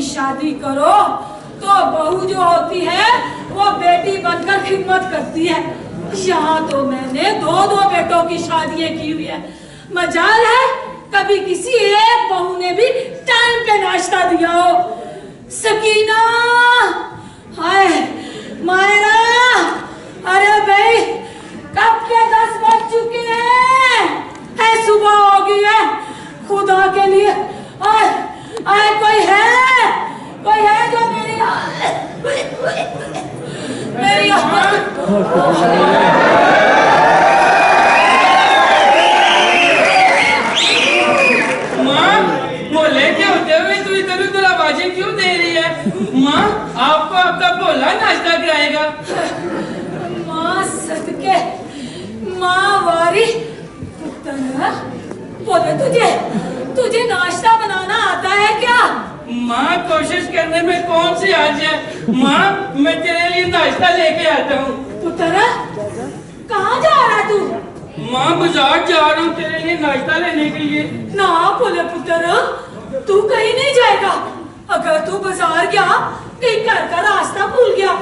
शादी करो तो बहू जो होती है वो बेटी बनकर खिदमत करती है। यहाँ तो मैंने दो बेटों की शादियां की हुई है। मजाल है कभी किसी एक बहू ने भी टाइम पे नाश्ता दिया हो। सकीना, हाय मायरा, अरे भाई कब के 10 बज चुके हैं, सुबह हो गई है। खुदा के लिए आए कोई है जो मेरी माँ बोले क्या होते हुए तू इधर उधर आवाजें क्यों दे रही है? माँ आपको आपका बोला नाश्ता कराएगा। माँ सदके माँ वारी पुत्र बोले तुझे नाश्ता बनाना आता है क्या? माँ कोशिश करने में कौन सी आज है। माँ मैं तेरे लिए नाश्ता लेके आता हूँ। पुत्र कहाँ जा रहा तू? माँ बाजार जा रहा हूँ तेरे लिए नाश्ता लेने के लिए। ना बोले पुत्र तू कहीं नहीं जाएगा। अगर तू बाजार गया कहीं घर का रास्ता भूल गया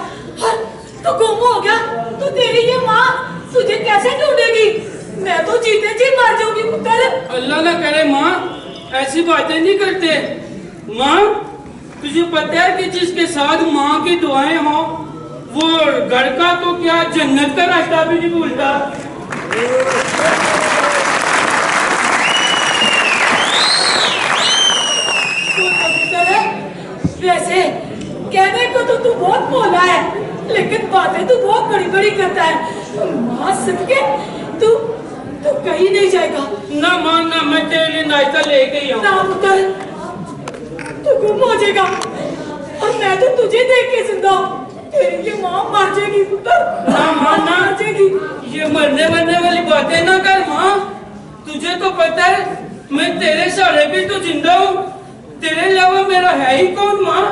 तो गुम हो गया तो तेरी ये माँ तुझे कैसे ढूंढेगी? मैं तो जीते जी मर जाऊंगी पुत्र। अल्लाह ना करे माँ ऐसी बातें नहीं करते। माँ तुझे पता है कि जिसके साथ माँ की दुआएं हो वो घर का तो क्या जन्नत का रास्ता भी नहीं भूलता। वैसे कहने को तो तू बहुत भोला है लेकिन बातें तू बहुत बड़ी बड़ी करता है। माँ सदके तू कहीं नहीं जाएगा। ना माँ ना मैं तेरे लिए नाश्ता लेके ही आऊँ। ना पुत्र तू गुम हो जाएगा और मैं तो तुझे देख के जिंदा हूँ। तेरी ये माँ मर जाएगी पुत्र। ना माँ ना मर जाएगी। ये मरने वाली बातें ना कर माँ। तुझे तो पता है मैं तेरे सहारे भी तो जिंदा हूँ। तेरे अलावा मेरा है ही कौन माँ?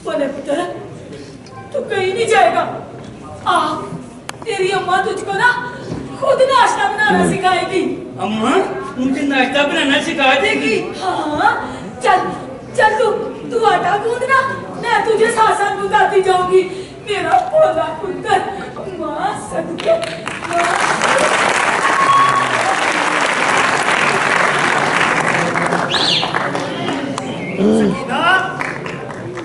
बोले पुत्र तू कहीं नहीं जाएगा। तेरी अम्मा तुझको ना खुद नाश्ता बनाना सिखाएगी। अम्मा मुझे नाश्ता बनाना सिखा देगी? हाँ चल तू आटा गूंदना मैं तुझे साथ साथ बुलाती जाऊंगी। मेरा भोला पुत्र माँ सदके सकीना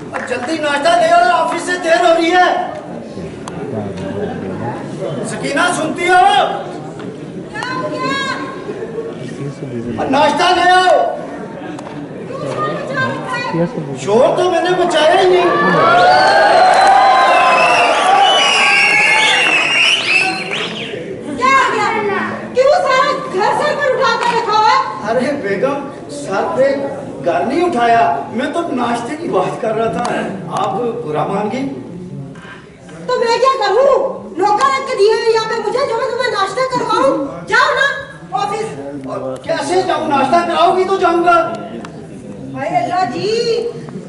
अब जल्दी नाश्ता ले आओ ऑफिस से देर हो रही है। सकीना सुनती हो? नाश्ता ले आओ। शोर तो मैंने मचाया ही नहीं। क्या आ गया? क्यों सारा घर सर पर उठा कर रखा हुआ है? अरे बेगम सर पे घर नहीं उठाया, मैं तो नाश्ते की बात कर रहा था। आप बुरा मान गई? तो मैं क्या करूं? नौकर रख के दिए हैं यहाँ पे मुझे जो मैं तुम्हें नाश्ता करवाऊं। जाओ ना ऑफिस। और कैसे जाऊँ? नाश्ता कराओगी तो जाऊंगा। भाई अल्लाह जी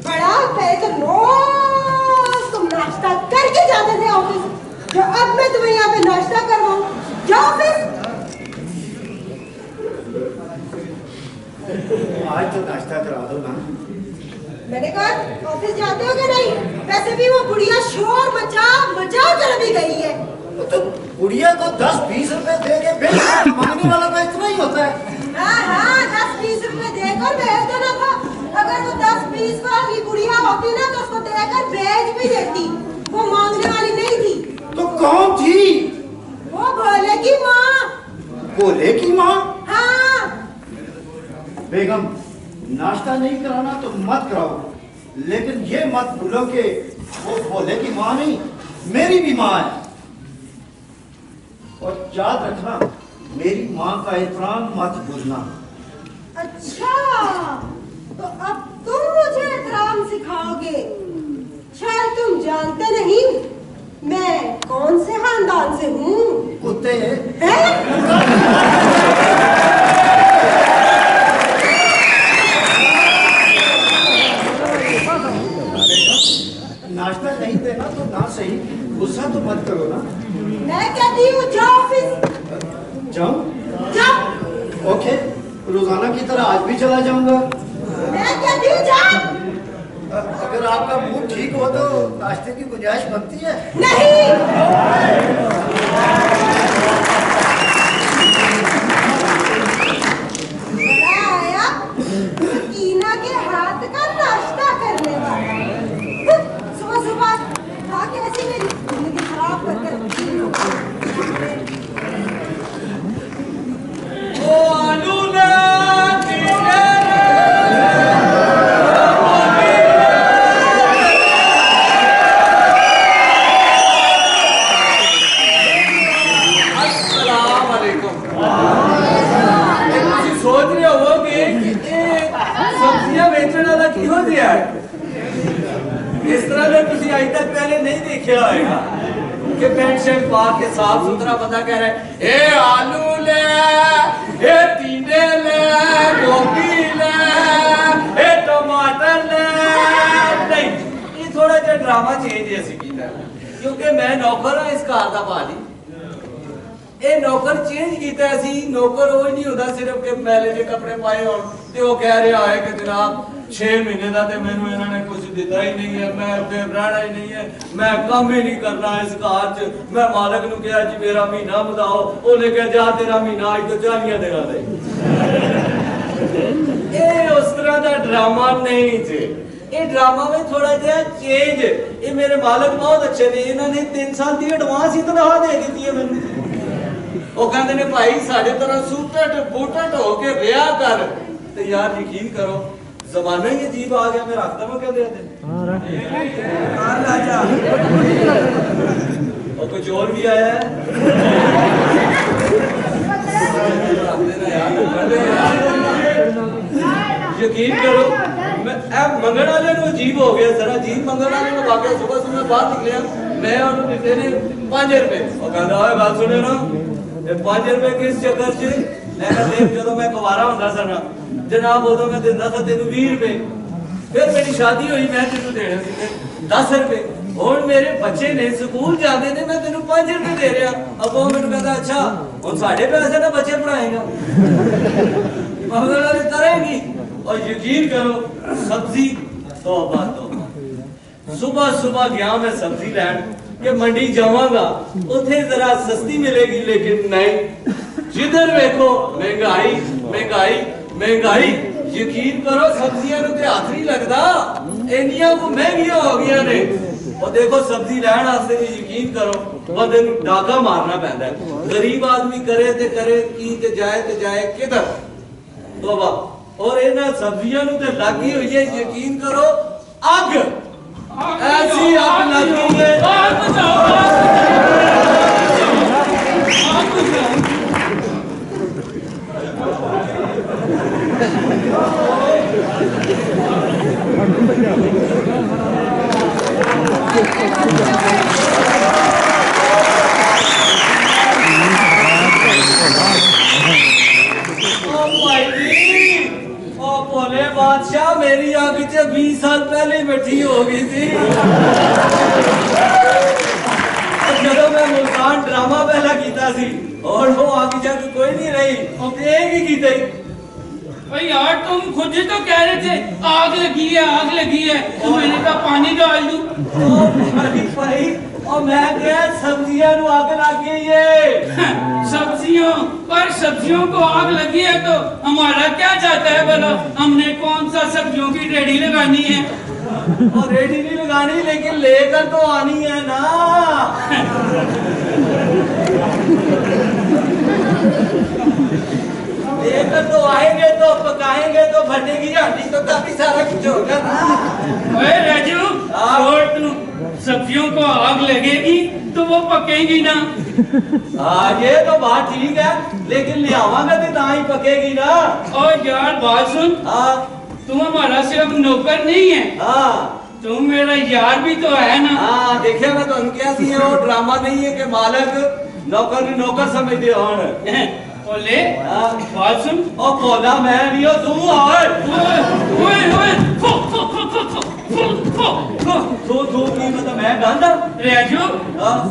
बड़ा पहले तो रोज तुम नाश्ता करके जाते थे ऑफिस, जो अब मैं तुम्हें यहाँ पे नाश्ता करवाऊं। जाओ ऑफिस। आज तो नाश्ता करा दो ना। मैंने कहा ऑफिस जाते हो कि नहीं? वैसे भी वो बुढ़िया शोर मचा कर अभी गई है। तो बुढ़िया को 10-20 रुपए दे के भेज, मांगने वाला का इतना ही होता है। हाँ 10-20 रुपए देकर भेज देना था। अगर वो 10-20 वाली बुढ़िया होती ना तो उसको देकर भेज भी देती। वो मांगने वाली नहीं थी। तो कौन थी? वो भोले की माँ। भोले की माँ? हाँ बेगम नाश्ता नहीं कराना तो मत कराओ, लेकिन ये मत भूलो कि वो भोले की माँ नहीं, मेरी भी माँ है। और याद रखना, मेरी माँ का एहतराम मत भूलना। अच्छा, तो अब तुम मुझे एहतराम सिखाओगे। शायद तुम जानते नहीं मैं कौन से खानदान से हूँ। कुत्ते हैं? नाश्ता नहीं देना तो ना सही, गुस्सा तो मत करो ना। मैं कहती हूँ जाओ ऑफिस। जाऊं? जाओ। ओके, रोजाना की तरह आज भी चला जाऊंगा। मैं कहती हूँ जाओ। अगर आपका मूड ठीक हो तो नाश्ते की गुंजाइश बनती है। नहीं। बड़ा आया टीना के हाथ का नाश्ता करने वाला। सुबह सुबह खा के ऐसी मेरी जिंदगी खराब करके रखी हो। ओ आलू ले इस तरह ने तुसी आज तक पहले नहीं देखा होगा कि पैंट शर्ट पा के साफ सुथरा बंदा कह रहा है ए आलू ले, ए टींडे ले, गोभी ले, ए टमाटर ले। नहीं, ये थोड़ा जिहा ड्रामा चेंज है क्योंकि मैं नौकर हाँ इस घर का भाजी। ये नौकर चेंज किया नौकर वो नहीं होता सिर्फ के मैले के कपड़े पाए हो तो कह रहा है कि जनाब 6 महीने का तो मैंने इन्होंने कुछ दिता ही नहीं है, मैं फिर रहना ही नहीं है, मैं काम ही नहीं करना इस घर च। मैं मालक नु कहा जी मेरा महीना बताओ, उन्हें कहा जा तेरा महीना आज तो 40 दिनों का। ये उस तरह का ड्रामा नहीं थे, ये ड्रामा में थोड़ा जहा चेंज। ये मेरे मालक बहुत अच्छे ने, इन्होंने 3 साल की एडवांस ही तनख्वाह दे दी है मैंने। वो कहते ने भाई साढ़े तरह सूटट बूटट होके रिया कर। तो यार यकीन करो जमाना ही अजीब आ गया। मैं रखता हूँ क्या देते और कुछ और भी आया है। यकीन करो मैं मंगण वाले अजीब हो गया, जरा अजीब मंगण वाले वाकई। सुबह सुबह बाहर निकलिया, मैं उन्होंने दिते ने 5 रुपए। और कहता है बात सुने ना 5 रुपए किस चक्कर से जो मैं कुवारा होंदा सा ना जनाब उदो मैं दिंदा था तेन 20 रुपए। फिर मेरी शादी हुई मैं तेन देने 10 रुपए। हुण मेरे बच्चे ने स्कूल जाते ने मैं तेन 5 रुपए दे रहा। अब वो मैंने कहता अच्छा हुण साढ़े पैसे ना बच्चे पढ़ाएगा मगर करेगी। और यकीन करो सब्जी तौबा तौबा। सुबह सुबह गया मैं सब्जी लैन कि मंडी जावांगा उथे जरा सस्ती मिलेगी, लेकिन नहीं, जिधर देखो महंगाई महंगाई महंगाई। यकीन करो सब्जियां ते हाथ नहीं लगता, इन्नियां को महंगियां हो गई ने। और देखो सब्जी लैन वास्ते भी यकीन करो बंदे नूं डाका मारना पैंदा है। गरीब आदमी करे की ते जाए किधर तौबा। और इन्हां सब्जियां नूं ते लगी हुई है यकीन करो अग, ऐसी आग लगी है। भोले बादशाह मेरी आग च 20 साल पहले बैठी हो गई थी। जब मैं मुल्तान ड्रामा पहला किया सी और वो आग जग कोई नहीं रही एक ही की भाई यार तुम खुद ही तो कह रहे थे आग लगी है तो मैंने कहा पानी डाल दूं। भाई और मैं क्या सब्जियां नु आग लग गई है। सब्जियों को आग लगी है तो हमारा क्या जाता है भला? हमने कौन सा सब्जियों की रेडी लगानी है? और रेडी नहीं लगानी लेकिन लेकर तो आनी है ना। लेकर तो आएंगे तो पकाएंगे तो फटेगी आंटी तो काफी सारा कुछ होगा ना। ओए राजू, और तू सब्जियों को आग लगेगी तो वो पकेगी ना। हाँ ये तो बात ठीक है, लेकिन ले आवांगा तो ना ही पकेगी ना। और यार बात सुन, हाँ तुम हमारा सिर्फ नौकर नहीं है, हाँ तुम मेरा यार भी तो है ना। हाँ देखिए मैं तो क्या सी है, वो ड्रामा नहीं है कि मालक नौकर समझते हो। बोले बात सुन, और बोला मैं नहीं हो तू। तो की मतलब मैं गांधा। राजू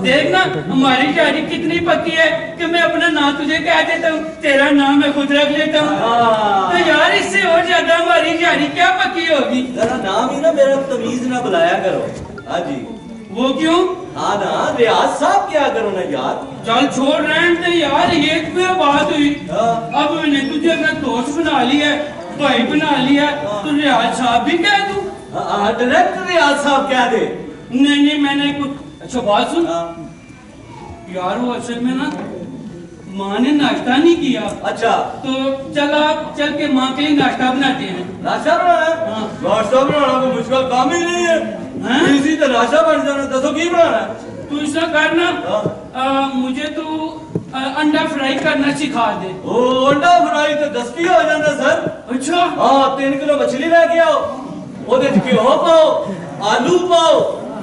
देखना हमारी शादी कितनी पक्की है कि मैं अपना नाम तुझे कह देता हूँ, तेरा नाम मैं खुद रख लेता हूँ। तो यार इससे और ज्यादा हमारी शादी क्या पक्की होगी। तेरा नाम ही ना मेरा तमीज ना बुलाया करो। हाँ जी। वो क्यों? हाँ ना रियाज साहब क्या करो ना यार। चल छोड़ रहे थे यार, ये तुम्हें बात हुई। अब मैंने तुझे अपना दोस्त बना लिया, भाई बना लिया, तो रियाज साहब भी कह दूं? डायरेक्ट रियाज साहब क्या दे। नहीं मैंने कुछ। अच्छा बात सुन यार, वो असल में ना माँ ने नाश्ता नहीं किया। अच्छा तो चल के माँ के लिए नाश्ता बनाते हैं। नाश्ता बनाना? हाँ। नाश्ता बनाना कोई मुश्किल काम ही नहीं है। इसी तो नाश्ता बन जाना। दसो की बनाना? तू ऐसा करना, मुझे तू अंडा फ्राई करना सिखा दे। ओ अंडा फ्राई तो 10 की हो जाता सर। अच्छा हाँ 3 किलो मछली लेके आओ, ओदे घ्यो पाओ, आलू पाओ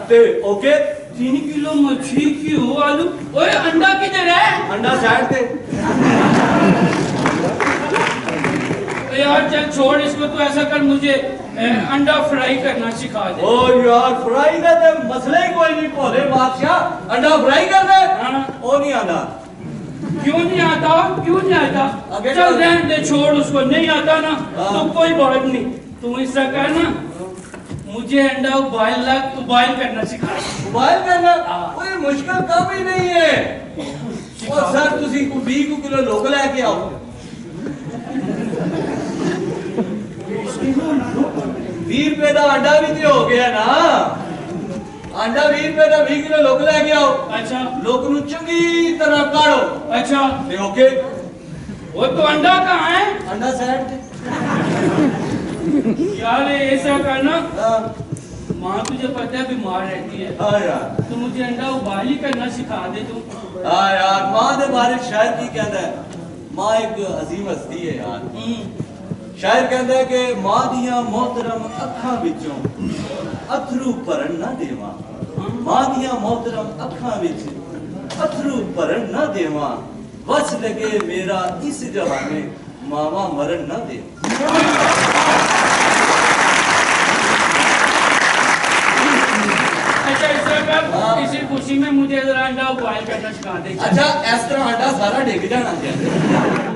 ते ओके। 3 किलो मछली की हो आलू। ओए अंडा किधर है? अंडा साइड थे। यार चल छोड़ इसको, तू ऐसा कर मुझे अंडा फ्राई करना सिखा दे। ओ यार फ्राई का तो मसला ही कोई नहीं। भोले बादशाह अंडा फ्राई कर दे। हाँ। ओ नहीं आना। क्यों नहीं आता? क्यों नहीं आता? आगे चल चल। रहने दे, छोड़ उसको। नहीं आता ना तो कोई बात नहीं। तू ऐसा कर ना, मुझे अंडा उबाइल करना सिखा दे। उबाइल करना कोई मुश्किल काम ही नहीं है। और सर तुसी 20 किलो लोग लेके आओ। 20 रुपए का अंडा भी तो हो गया ना। अंडा 20 रुपए का 20 किलो लोग लेके आओ। अच्छा लोग नु चंगी तरह काढ़ो। अच्छा ते ओके। वो तो अंडा कहाँ है? अंडा साइड पे। यार ऐसा करना, माँ तुझे पता है बीमार रहती है। हाँ यार। तो मुझे अंडा उबाल ही करना सिखा दे तू। हाँ यार माँ के बारे शायर की कहता है। माँ एक अजीम हस्ती है यार। शायर कहता है कि माँ दियां मोहतरम अखां विचों अथरू भरन ना देवा। माँ दियां मोहतरम अखां विच अथरू भरन ना देवा। वस लगे मेरा इस जहाने मावा मरन ना दे। अच्छा ऐसा कर, इसी खुशी में मुझे जरा अंडा उबाल करना सिखा दे। अच्छा इस तरह अंडा सारा डिग जाना चाहिए।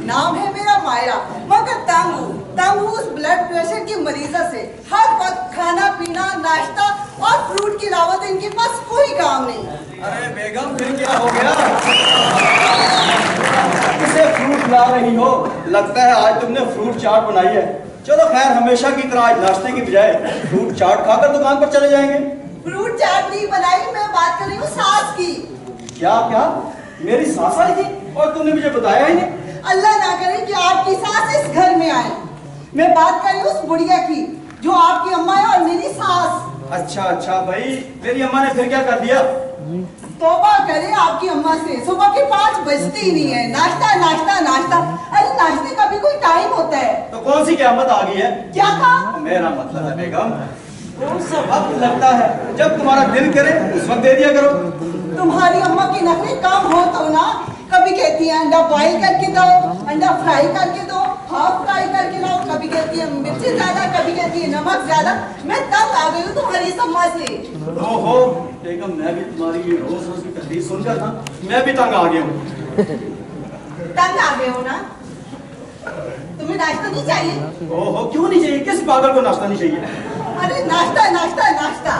नाम है मेरा मायरा, मगर तंग उस ब्लड प्रेशर की मरीजा से। हर वक्त खाना पीना नाश्ता और फ्रूट के अलावा तो इनके पास कोई काम नहीं। अरे बेगम फिर क्या हो गया? किसे फ्रूट ला रही हो? लगता है आज तुमने फ्रूट चाट बनाई है। चलो खैर, हमेशा की तरह आज नाश्ते की बजाय फ्रूट चाट खाकर दुकान पर चले जाएंगे। फ्रूट चाट नहीं बनाई, मैं बात कर रही हूँ सास की। क्या मेरी सास आई थी और तुमने मुझे बताया ही नहीं? अल्लाह ना करे कि आपकी सास इस घर में आए। मैं बात कर रही हूँ उस बुढ़िया की जो आपकी अम्मा है और मेरी सास। अच्छा भाई, मेरी अम्मा ने फिर क्या कर दिया? तौबा करे आपकी अम्मा से। सुबह के 5 बजते ही नहीं है, नाश्ता नाश्ता नाश्ता। अरे नाश्ते का भी कोई टाइम होता है? तो कौन सी क़यामत आ गई है? क्या कहा? मेरा मतलब है बेगम, कौन सा वक्त लगता है जब तुम्हारा दिल करे उस वक्त दे दिया करो। तुम्हारी अम्मा की नखरे कम हो तो ना। कभी कहती है अंडा बॉईल करके दो, अंडा फ्राई करके दो, हाफ फ्राई करके लाओ। कभी कहती है मिर्ची ज्यादा, कभी कहती है नमक ज्यादा। मैं तंग आ गई हूँ तुम्हारी सम्मा से। ओहो बेगम, मैं भी तुम्हारी ये रोज की तकलीफ सुनकर ना मैं भी तंग आ गया हूँ। तंग आ गए हो ना? तुम्हें नाश्ता नहीं चाहिए? ओहो क्यों नहीं चाहिए? किस पागल को नाश्ता नहीं चाहिए? अरे नाश्ता नाश्ता नाश्ता।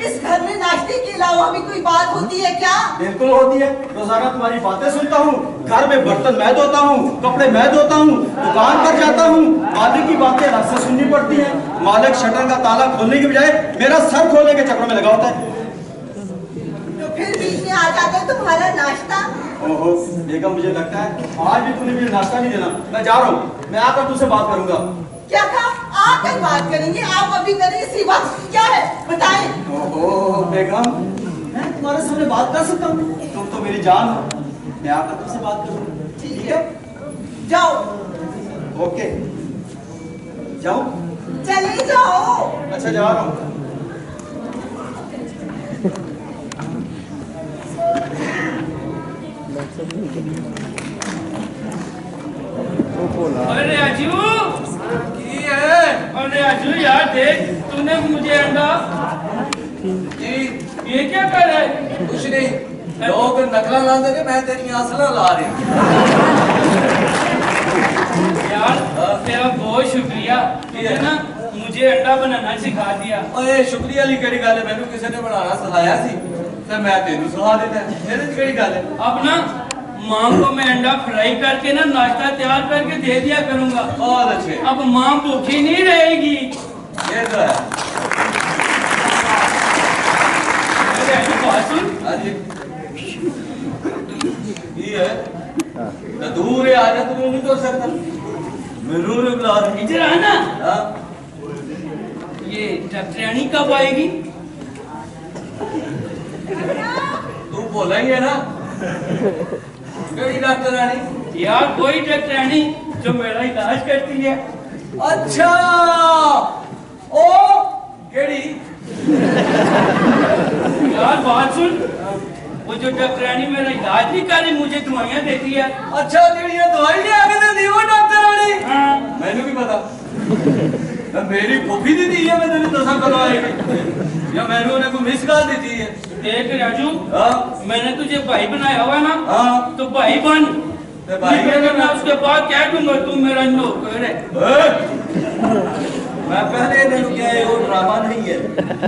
इस घर में नाश्ते के अलावा भी कोई बात होती है क्या? बिल्कुल होती है। रोजाना तुम्हारी बातें सुनता हूँ, घर में बर्तन मैं धोता हूँ, कपड़े मैं धोता हूँ, दुकान पर जाता हूँ, मालिक की बातें अलग से सुननी पड़ती है। मालिक शटर का ताला खोलने की बजाय मेरा सर खोलने के चक्कर में लगा होता है। में आ जाता है तुम्हारा नाश्ता। ओहो बेगम, मुझे लगता है आज भी तूने मुझे नाश्ता नहीं देना। मैं जा रहा हूँ, मैं आकर तुझसे बात करूंगा। क्या कहा? आकर बात करेंगे? आप अभी करेंगे सी बात क्या है बताएं। ओहो बेगम, मैं तुम्हारे सामने बात कर सकता हूँ? तुम तो मेरी जान हो, मैं आकर तुमसे बात करूंगा। ठीक है, जाओ। ओके, जाओ। चले जाओ। अच्छा, जा रहा हूँ। अरे राजू, की है? अरे राजू यार देख, तूने मुझे अंडा। जी ये क्या कर रहा है? कुछ नहीं, लोग नकला ला देंगे, मैं तेरी आसला ला रही। यार तेरा बहुत शुक्रिया, तूने ना मुझे अंडा बनाना सिखा दिया। ओए शुक्रिया ली केड़ी गल है, मैनू किसी ने बनाना सिखाया सी ते मैं तेनू सिखा देता। मेरे च केड़ी गल है? अब ना माँ को मैं अंडा फ्राई करके ना नाश्ता तैयार करके दे दिया करूंगा। बहुत अच्छे। अब माँ भूखी नहीं रहेगी। ये तो है। अरे ऐसी बात सुन। हाँ जी, ये है तो दूर है, आजा, तू नहीं कर सकता। जरूर बुला रही। इधर आना। हाँ ये डॉक्टरानी कब आएगी? तू बोला ही है ना, केड़ी डॉक्टर रानी? यार कोई डॉक्टरानी जो मेरा इलाज करती है। अच्छा, ओ केड़ी? यार बात सुन, वो जो डॉक्टरानी मेरा इलाज नहीं कर रही, मुझे दवाइयाँ देती है। अच्छा, जेड़ी ये दवाई ले आके दे दी वो डॉक्टर रानी? हाँ। मैंने भी पता, मेरी फूफी दी थी, मैं तेरी दसा करवाएगी या मैंने उन्हें को मिस कॉल दी थी। देख राजू, हाँ मैंने तुझे भाई बनाया हुआ है ना, हाँ तो भाई बन। तो भाई नहीं क्या तो करना? मैं उसके बाद क्या दूंगा, तू मेरा नौकर है। मैं पहले तेन क्या है, वो ड्रामा नहीं है।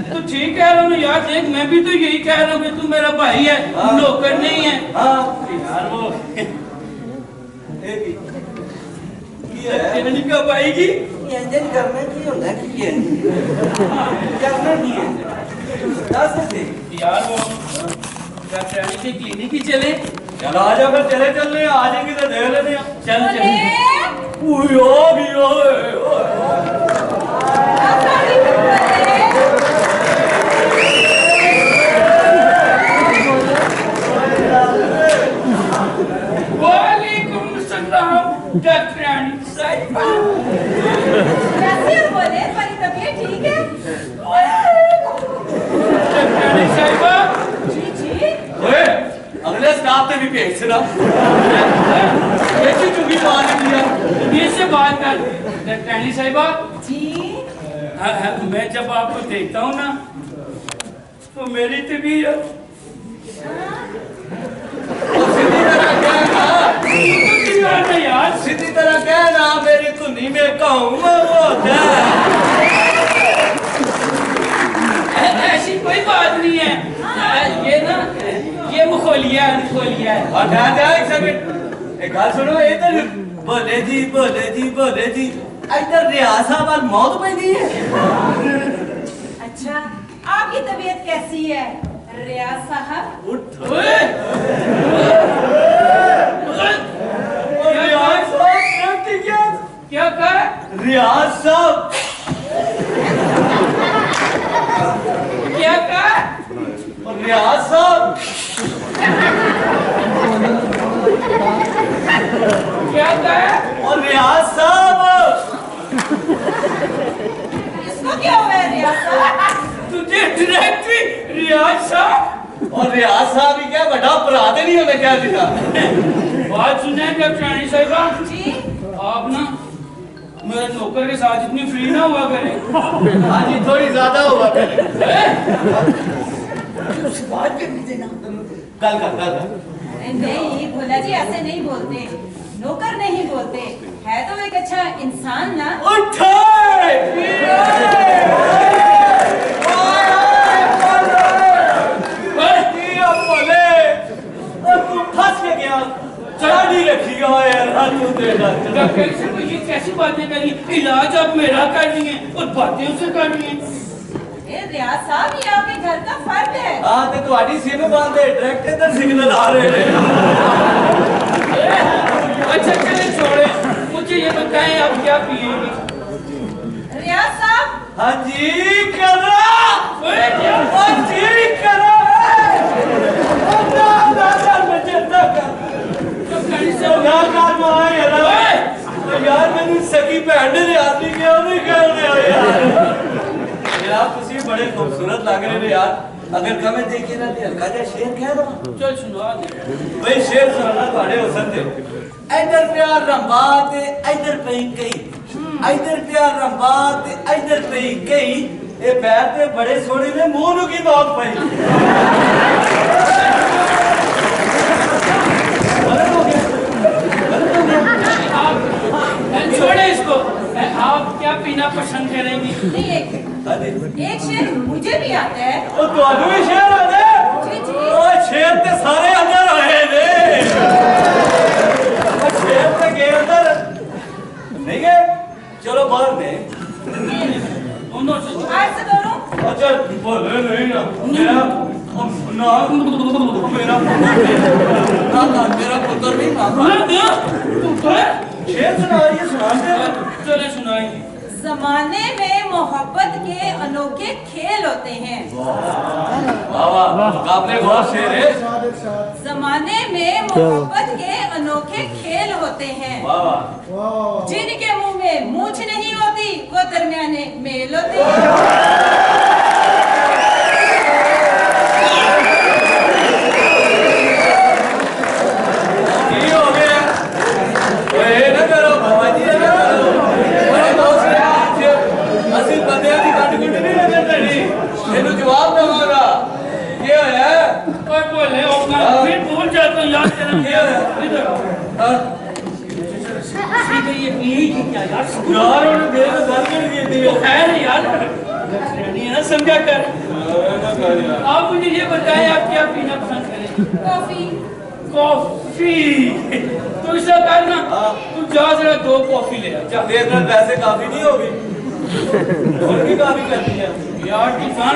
तो ठीक कह रहा हूँ यार, देख मैं भी तो यही कह रहा हूँ कि तू मेरा भाई है, हाँ। नौकर नहीं है। हाँ यार वो है कब आएगी? इंजन करना की होता है कि करना की है दस से यार वो डॉक्टरानी के क्लिनिक ही चले। चल आ जा, फिर चले चलने आ जाएंगे तो देख लेते हैं। चल चल। ओए ओ भी ओए वालेकुम सलाम डॉक्टरानी साहिबा। कैसे हो बोले? तुम्हारी तबीयत ठीक है? डॉक्टरानी साहिबा। जी जी। ओए अगले स्टाफ पे भी भेज ना, ऐसी चुकी बात किया। ये से बात कर डॉक्टरानी साहिबा। जी। मैं जब आपको देखता हूँ ना, तो मेरी तबीयत यार सीधी तरह कहना, मेरी धुनी में कहूँ ऐसी कोई बात नहीं है। ये ना ये मुखोलिया है। और ध्यान दे एक सेकंड, एक बात सुनो। इधर बोले जी बोले जी बोले जी, इधर रियासा वाल मौत पे नहीं है। अच्छा, आपकी तबीयत कैसी है रियाज साहब? उठ ओए! रियाज साहब क्या कहा? रियाज साहब क्या कहा? रियाज साहब क्या कहा? और रियाज साहब इसको क्या हुआ है रियाज साहब? तुझे डायरेक्टरी रियाज साहब और रियाज साहब ही क्या बड़ा अपराध नहीं होने क्या दिखा। बात सुने डॉक्टरानी साहिबा, जी। आप ना मेरे नौकर के साथ इतनी फ्री ना हुआ करें। हाँ जी, थोड़ी ज्यादा हुआ करे। बात करने देना। कल नहीं भोला जी, ऐसे नहीं बोलते, नौकर नहीं बोलते, है तो एक अच्छा इंसान ना। फंस के गया, चाड़ी रखी यार। डॉक्टर से ये कैसी बातें करी? इलाज आप मेरा कर रही हैं और बातें उसे कर रही हैं। रियाज साहब, ये आपके घर का फर्क है हाँ तो तुम्हारी सिम बंद है डायरेक्ट इधर सिग्नल आ रहे हैं अच्छा चले छोड़े, मुझे ये बताएं आप क्या पिएंगी? रियाज साहब हाँ जी करो ओए क्या? हाँ जी करो यार मैंने सगी भैन ने आदमी क्या नहीं कर रहे यार तुसी बड़े खूबसूरत लग रहे हो यार अगर कमें देखिए ना हल्का जा शेर कह दो चल सुना दे भाई शेर सुनाना थोड़े हो सकते इधर प्यार रंबात इधर पई गई इधर प्यार रंबात इधर पई गई ये पैर ते बड़े सोने ने मुंह नु की बात पई छोड़े इसको। आप क्या पीना पसंद करेंगी? नहीं एक शेर मुझे भी आता है ओ ਤੁਹਾਨੂੰ ਵੀ ਸ਼ੇਰ ਆਦੇ जी जी ओ शेर ते सारे अंदर आए ने ओ शेर ते गए अंदर नहीं गए चलो बाहर ने दोनों से आज से दोनों अच्छा बोले नहीं ना मेरा ना मेरा पुत्र नहीं मामा शेर सुना रही है सुना दे चले सुनाएंगे। जमाने में मोहब्बत के अनोखे खेल होते हैं वाह वाह आपने बहुत शेर है जमाने में मोहब्बत के अनोखे खेल होते हैं वाह वाह जिनके मुंह में मूछ नहीं होती वो दरमियाने मेल होते हैं जवाब दूंगा क्या है ओए बोले अपना फिर भूल जाता हूँ याद करना इधर सीधे ये यही थी क्या यार? यार उन्होंने मेरे को दर्द कर दिए थे तो खैर है यार, नहीं है ना समझा कर। आप मुझे ये बताएं आप क्या पीना पसंद करें? Coffee coffee. तो ऐसा करना तू जा जरा 2 कॉफी ले आ जा। तेरे में पैसे काफी नहीं होगी और भी काफी करती है यार किसान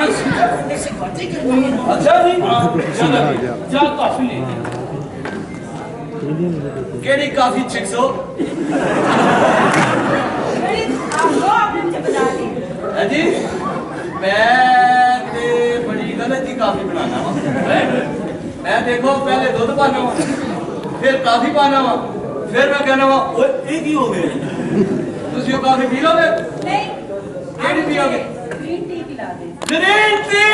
ऐसे बातें करनी है। अच्छा जी हाँ, चलो जा कॉफी ले ले। केड़ी काफी चिक्स हो आपने मुझे बता दी है जी मैं ते बड़ी गलत ही काफी बनाना वा मैं देखो पहले दूध पाना वा फिर काफी पाना वा फिर मैं कहना वा ओए ये की हो गए तुसी वो काफी पी लोगे नहीं केड़ी पियोगे ग्रीन टी पिला दे ग्रीन टी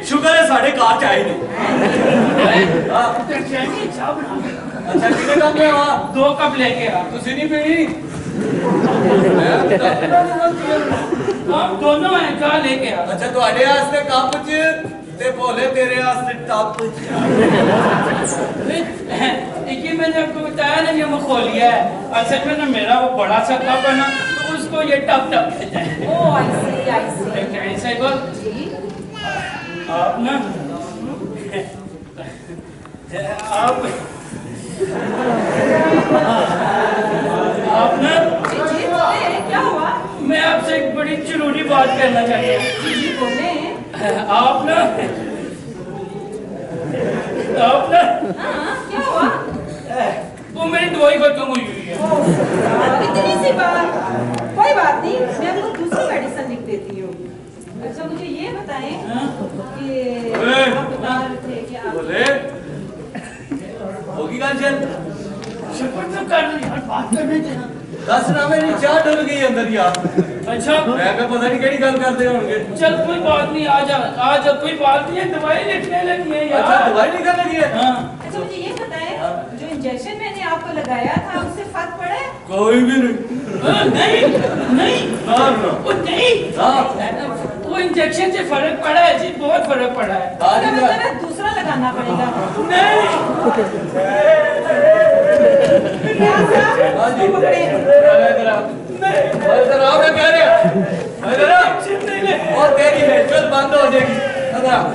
शुगर है साढ़े कार च आई नहीं हाँ चाय बना अच्छा कितने कप में वहाँ 2 कप लेके आ। तुसी नहीं पीनी आप दोनों हैं, जा लेके आ। अच्छा ਤੁਹਾਡੇ ਵਾਸਤੇ ਕੱਪ 'ਚ ਤੇ ਭੋਲੇ ਤੇਰੇ ਵਾਸਤੇ ਟੱਪ 'ਚ देखिए मैंने आपको बताया ना ये मखौलिया है, असल में ना मेरा वो बड़ा सा कप है ना तो उसको ये टप टप कहते हैं। ओ आई सी ऐसा ही बोल जी आप ना आप ना जी बोले क्या हुआ मैं आपसे एक बड़ी जरूरी बात करना चाहता हूँ। जी बोले आप ना हाँ क्या हुआ वो मेरी दवाई खत्म हुई हुई है। इतनी सी बात कोई बात नहीं मैं आपको दूसरी मेडिसिन लिख देती हूँ। अच्छा मुझे ये बताएं कि आप बता रहे थे कि आप ਭੋਲੇ ਹੋਗੀ ਗੱਲ ਚੱਲ शपथ तो कर ली यार, बात करने थे ना। ਦੱਸ ਨਾ ਮੇਰੀ ਚਾਹ ਡੁੱਲ ਗਈ ਅੰਦਰ ਯਾਰ अच्छा ਮੈਂ ਕਿਹਾ ਪਤਾ ਨਹੀਂ ਕਿਹੜੀ ਗੱਲ ਕਰਦੇ ਹੋਣਗੇ चल कोई बात नहीं, आ जा कोई बात नहीं है, दवाई लिखने लगी है यार। अच्छा दवाई निकल लगी है हाँ अच्छा मुझे ये बताएं जो इंजेक्शन मैंने आपको लगाया था उससे फर्क पड़ा है कोई भी नहीं नहीं नहीं हाँ ना वो नहीं हाँ वो इंजेक्शन से फर्क पड़ा है जी, बहुत फर्क पड़ा है। हाँ इसका जी मतलब है दूसरा लगाना पड़ेगा नहीं क्या साहब हाँ जी पकड़े इधर आओ मैं कह रहा इधर आओ और तेरी हेडफोन बंद हो जाएगी इधर आओ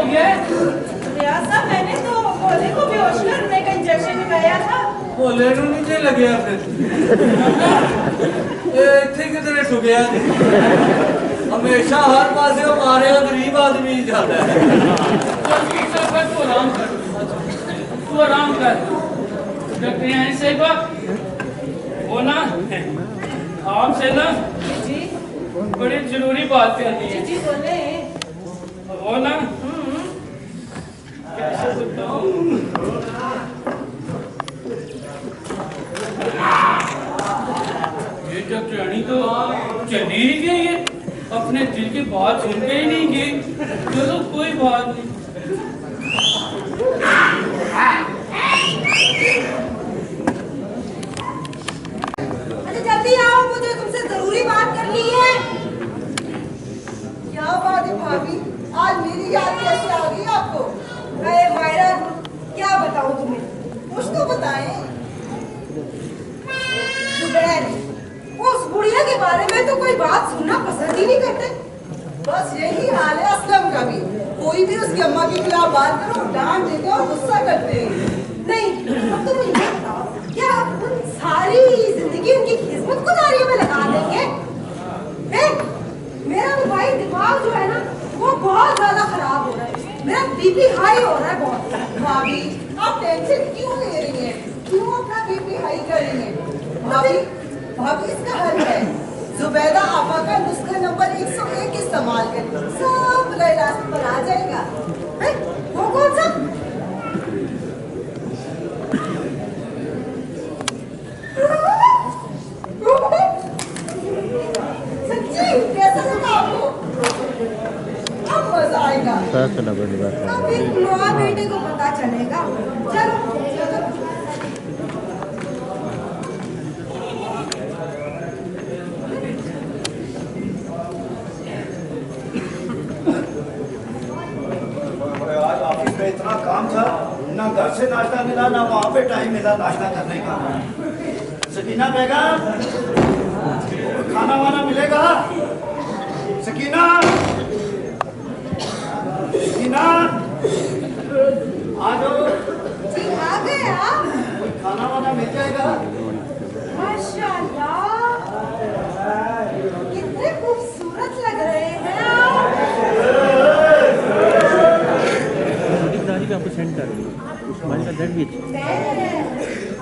गया? रियाज साहब, मैंने तो भोले को बेहोश करने का इंजेक्शन लगाया था। भोले नूं नहीं जे लग्या फिर इत्थे किधरे ठुकिया हमेशा हर पासे मारे गरीब आदमी जाता है। तू आराम कर, तू आराम कर। डॉक्टर यानी साहिबा, वो ना आपसे ना जी बड़ी जरूरी बात करनी है। जी बोले। वो ना कैसे बताऊं? ये डॉक्टरानी तो चली ही गई है, अपने दिल की बात सुन के ही नहीं गई। चलो कोई बात नहीं। अरे जल्दी आओ, मुझे तुमसे जरूरी बात करनी है। क्या बात है भाभी, आज मेरी याद कैसे आ गई आपको? अरे मायरा, क्या बताऊं तुम्हें, कुछ तो बताएं। जुबैर, उस बुढ़िया के बारे में तो कोई बात सुनना पसंद ही नहीं करते। बस यही हाल है असलम का भी। कोई भी उसकी अम्मा के खिलाफ बात करो, डांट देते और गुस्सा करते हैं। नहीं, अब तुम मुझे बताओ, क्या आप सारी जिंदगी उनकी खिदमत गुजारियों में लगा देंगे? मेरा मोबाइल दिमाग जो है ना, वो बहुत ज्यादा खराब हो रहा है। मेरा बीपी हाई हो रहा है बहुत। भाभी, आप टेंशन क्यों ले रही हैं? क्यों अपना बीपी हाई कर रही हैं? भाभी, इसका हल है। जुबैदा आपा का नुस्खा नंबर 101 इस्तेमाल करें, सब इलाज पर आ जाएगा। है? वो कौन सा? सच्ची कैसा लगा आपको? अब मजा आएगा। अब फिर माँ बेटे को पता चलेगा। चलो चलो। आज ऑफिस में इतना काम था, ना घर से नाश्ता मिला, ना वहाँ पे टाइम मिला नाश्ता करने का। सकीना बेगम, खाना वाना मिलेगा? सकीना, सकीना, आ जाओ। जी आ गए आप? खाना वाना मिल जाएगा? माशाल्लाह, कितने खूबसूरत लग रहे हैं आप। मैं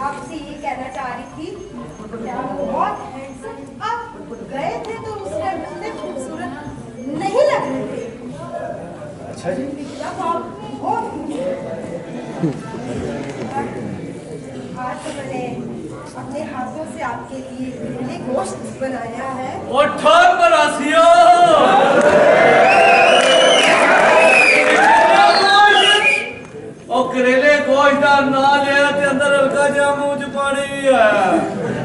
आपसे ये कहना चाह रही थी, क्या वो बहुत हैंडसम आप गए थे तो उस टाइम इतने खूबसूरत नहीं लग रहे थे। अच्छा जी। जब आप बहुत आज तो मैंने अपने हाथों से आपके लिए ग्रिल गोश्त बनाया है। और ठान बरासियो और करेले गोश्त का ना लिया ते अंदर हल्का जा मुंह च पानी भी आया।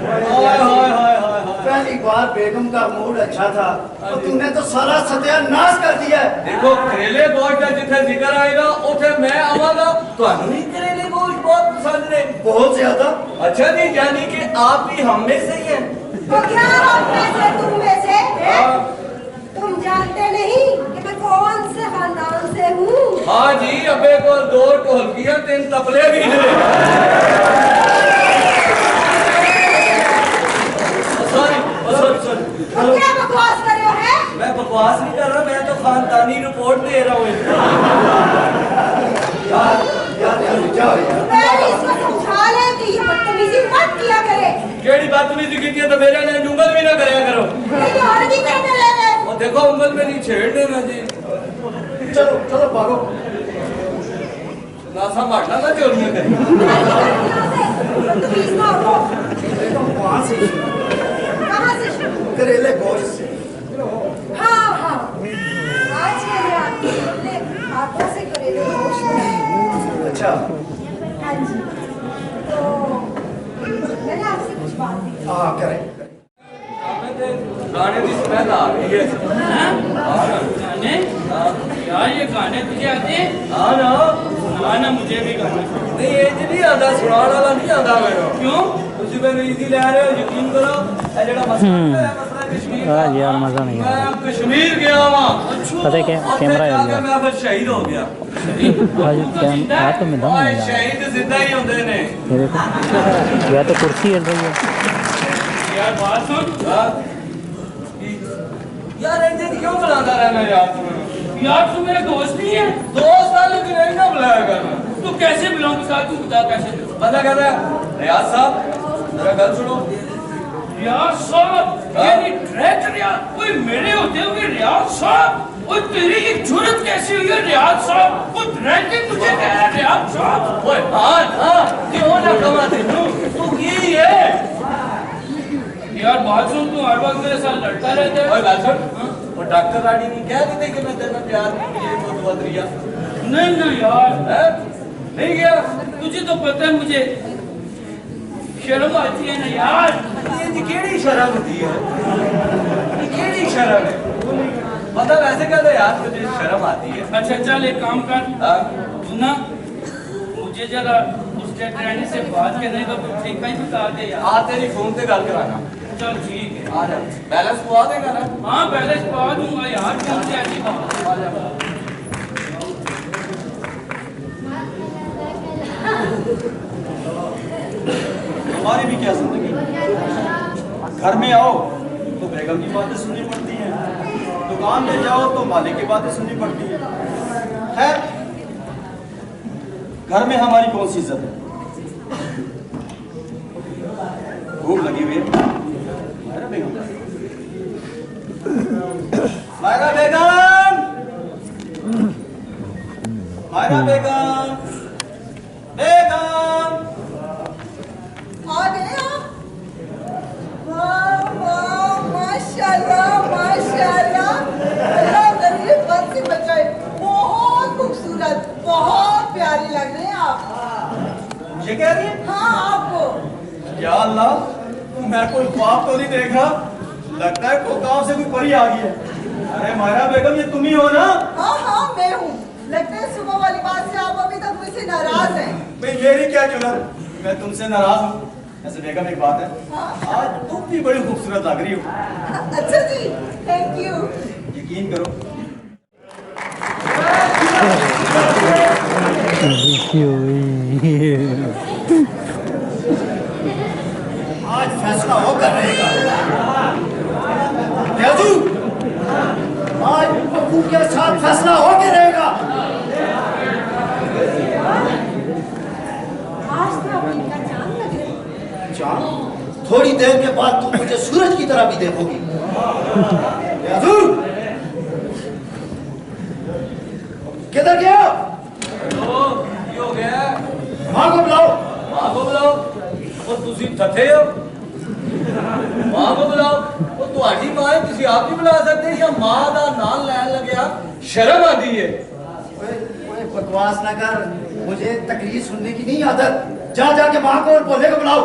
हाय हाय हाय हाय। पहली बार बेगम का मूड अच्छा था और तूने तो सारा सत्यानाश कर दिया। देखो करेले गोश्त का जिथे जिक्र आएगा उथे मैं आवागा। ਤੁਹਾਨੂੰ भी करेले गोश्त बहुत पसंद है? बहुत ज्यादा। अच्छा जी, यानी कि आप भी हम में से ही हैं? तो क्या आप में से तुम में से हैं? तुम जानते नहीं कि मैं कौन से खानदान से हूँ? हाँ जी, अबे को 2 ढोलकियां 3 तबले भी ने। सॉरी। तुम क्या बकवास कर रहे हो? है मैं बकवास नहीं कर रहा, मैं तो खानदानी रिपोर्ट दे रहा हूँ। जाओ। पहले इसको समझा ले कि ये बदतमीजी मत किया करे। केड़ी बदतमीजी की थी तो मेरे ने उंगल भी ना करया करो। ये और भी करने लगे। और देखो उंगल मेरी छेड़ देना जी। चलो चलो भागो। ना संभालना ना चोरियां करी। बदतमीज ना हो। वहाँ से कहाँ से? करेले गोश्त से। हाँ हाँ, आज मैंने आपके अपने हाथों से करेले गोश्त बनाए। अच्छा। हाँ जी, तो मैंने आपसे कुछ बात की। हाँ करें। गाने की स्मेल आ रही है। गाने? यार ये गाने तुझे आते हैं? हाँ ना। सुना ना मुझे भी गाने। नहीं ये नहीं आता, सुनाने वाला नहीं आता मेरे। क्यों? तुझे मैंने इजी ले रहे हो, यकीन करो। ये जेड़ा मसला है, मसला कश्मीर। हाँ यार मजा नहीं मैं कश्मीर गया वहाँ पता है क्या कैमरा है जाके मैं फिर शहीद हो गया। आज तो में दम नहीं शहीद जिंदा ही होते ने। ये देखो या तो कुर्सी हिल रही है यार बात सुन। यार ऐसे क्यों बुलाता रहना यार तुम्हें? यार तू मेरा दोस्त नहीं है। दोस्त वाले की नहीं ना बुलाया करना। तू कैसे बुलाऊं साथ, तू बता कैसे बुलाऊं? बंदा कहता है रियाज साहब जरा गल सुनो। रियाज साहब ये नहीं ट्रैक रियाज, कोई मेरे होते हुए रियाज साहब, और तेरी ये जुर्रत कैसी हुई है रियाज साहब? वो ट्रैक के मुझे कह रहा है रियाज साहब। ओए हाँ क्यों ना कमा तेनू तू की है? यार बात सुन, तू हर वक्त मेरे साथ लड़ता रहता है। ओए गल सुन, वो डॉक्टर रानी नहीं कह रही थी कि मैं तेरे प्यार ये वो दुआ रिया नहीं ना यार, है नहीं गया। तुझे तो पता है मुझे शर्म आती है ना यार। ये केड़ी शर्म होती है? ये केड़ी शर्म है? पता वैसे कहते यार मुझे शर्म आती है। अच्छा चल एक काम कर, हाँ? तू ना मुझे जरा उस डॉक्टरानी से बात करने का कुछ तरीका ही बता दे यार। आ तेरी फोन पे गल कराना। चल ठीक है, आ जा बैलेंस पवा देगा ना? हाँ बैलेंस पवा दूंगा यार, कौन सी ऐसी बात। आ जा। हमारी भी क्या जिंदगी, घर में आओ तो बेगम की बातें सुननी पड़ती हैं, दुकान में जाओ तो मालिक की बातें सुननी पड़ती हैं। खैर घर में हमारी कौन सी इज्जत है? भूख लगी हुई है। मायरा बेगम, मायरा बेगम, बेगम आ गए आप? वाह वाह माशाल्लाह माशाल्लाह, अल्लाह गरीब बद से बचाए। बहुत खूबसूरत, बहुत प्यारी लग रहे हैं आप। मुझे कह रही है? हाँ आपको। या अल्लाह, मैं कोई ख्वाब तो नहीं देख रहा, लगता है कोई गांव से कोई परी आ गई है। अरे मायरा बेगम ये तुम ही हो ना? हाँ हाँ मैं हूँ। लगता है सुबह वाली बात से आप अभी तक मुझसे नाराज हैं। भाई मेरी क्या जुर्रत, मैं तुमसे नाराज हूँ। ऐसे बेगम एक बात है, हाँ? आज तुम भी बड़ी खूबसूरत लग रही हो। अच्छा जी, थैंक यू। यकीन करो आज फैसला होकर रहेगा। राजू, आज पप्पू के साथ फैसला होकर रहेगा। आज तो अफ्रीका चांद लग रहा है। चांद? थोड़ी देर के बाद तुम मुझे सूरज की तरह भी देखोगी। राजू, किधर गया? की हो गया? मां को बुलाओ। मां को बुलाओ। और तुसी थथे हो? मां को बुलाओ। वो तुम्हारी मां है, तुसी आप नहीं बुला सकते? या मां दा नाम लैन लगया शर्म आती है? ओए बकवास ना कर, मुझे तकरीर सुनने की नहीं आदत। जा जाके मां को और बोले को बुलाओ।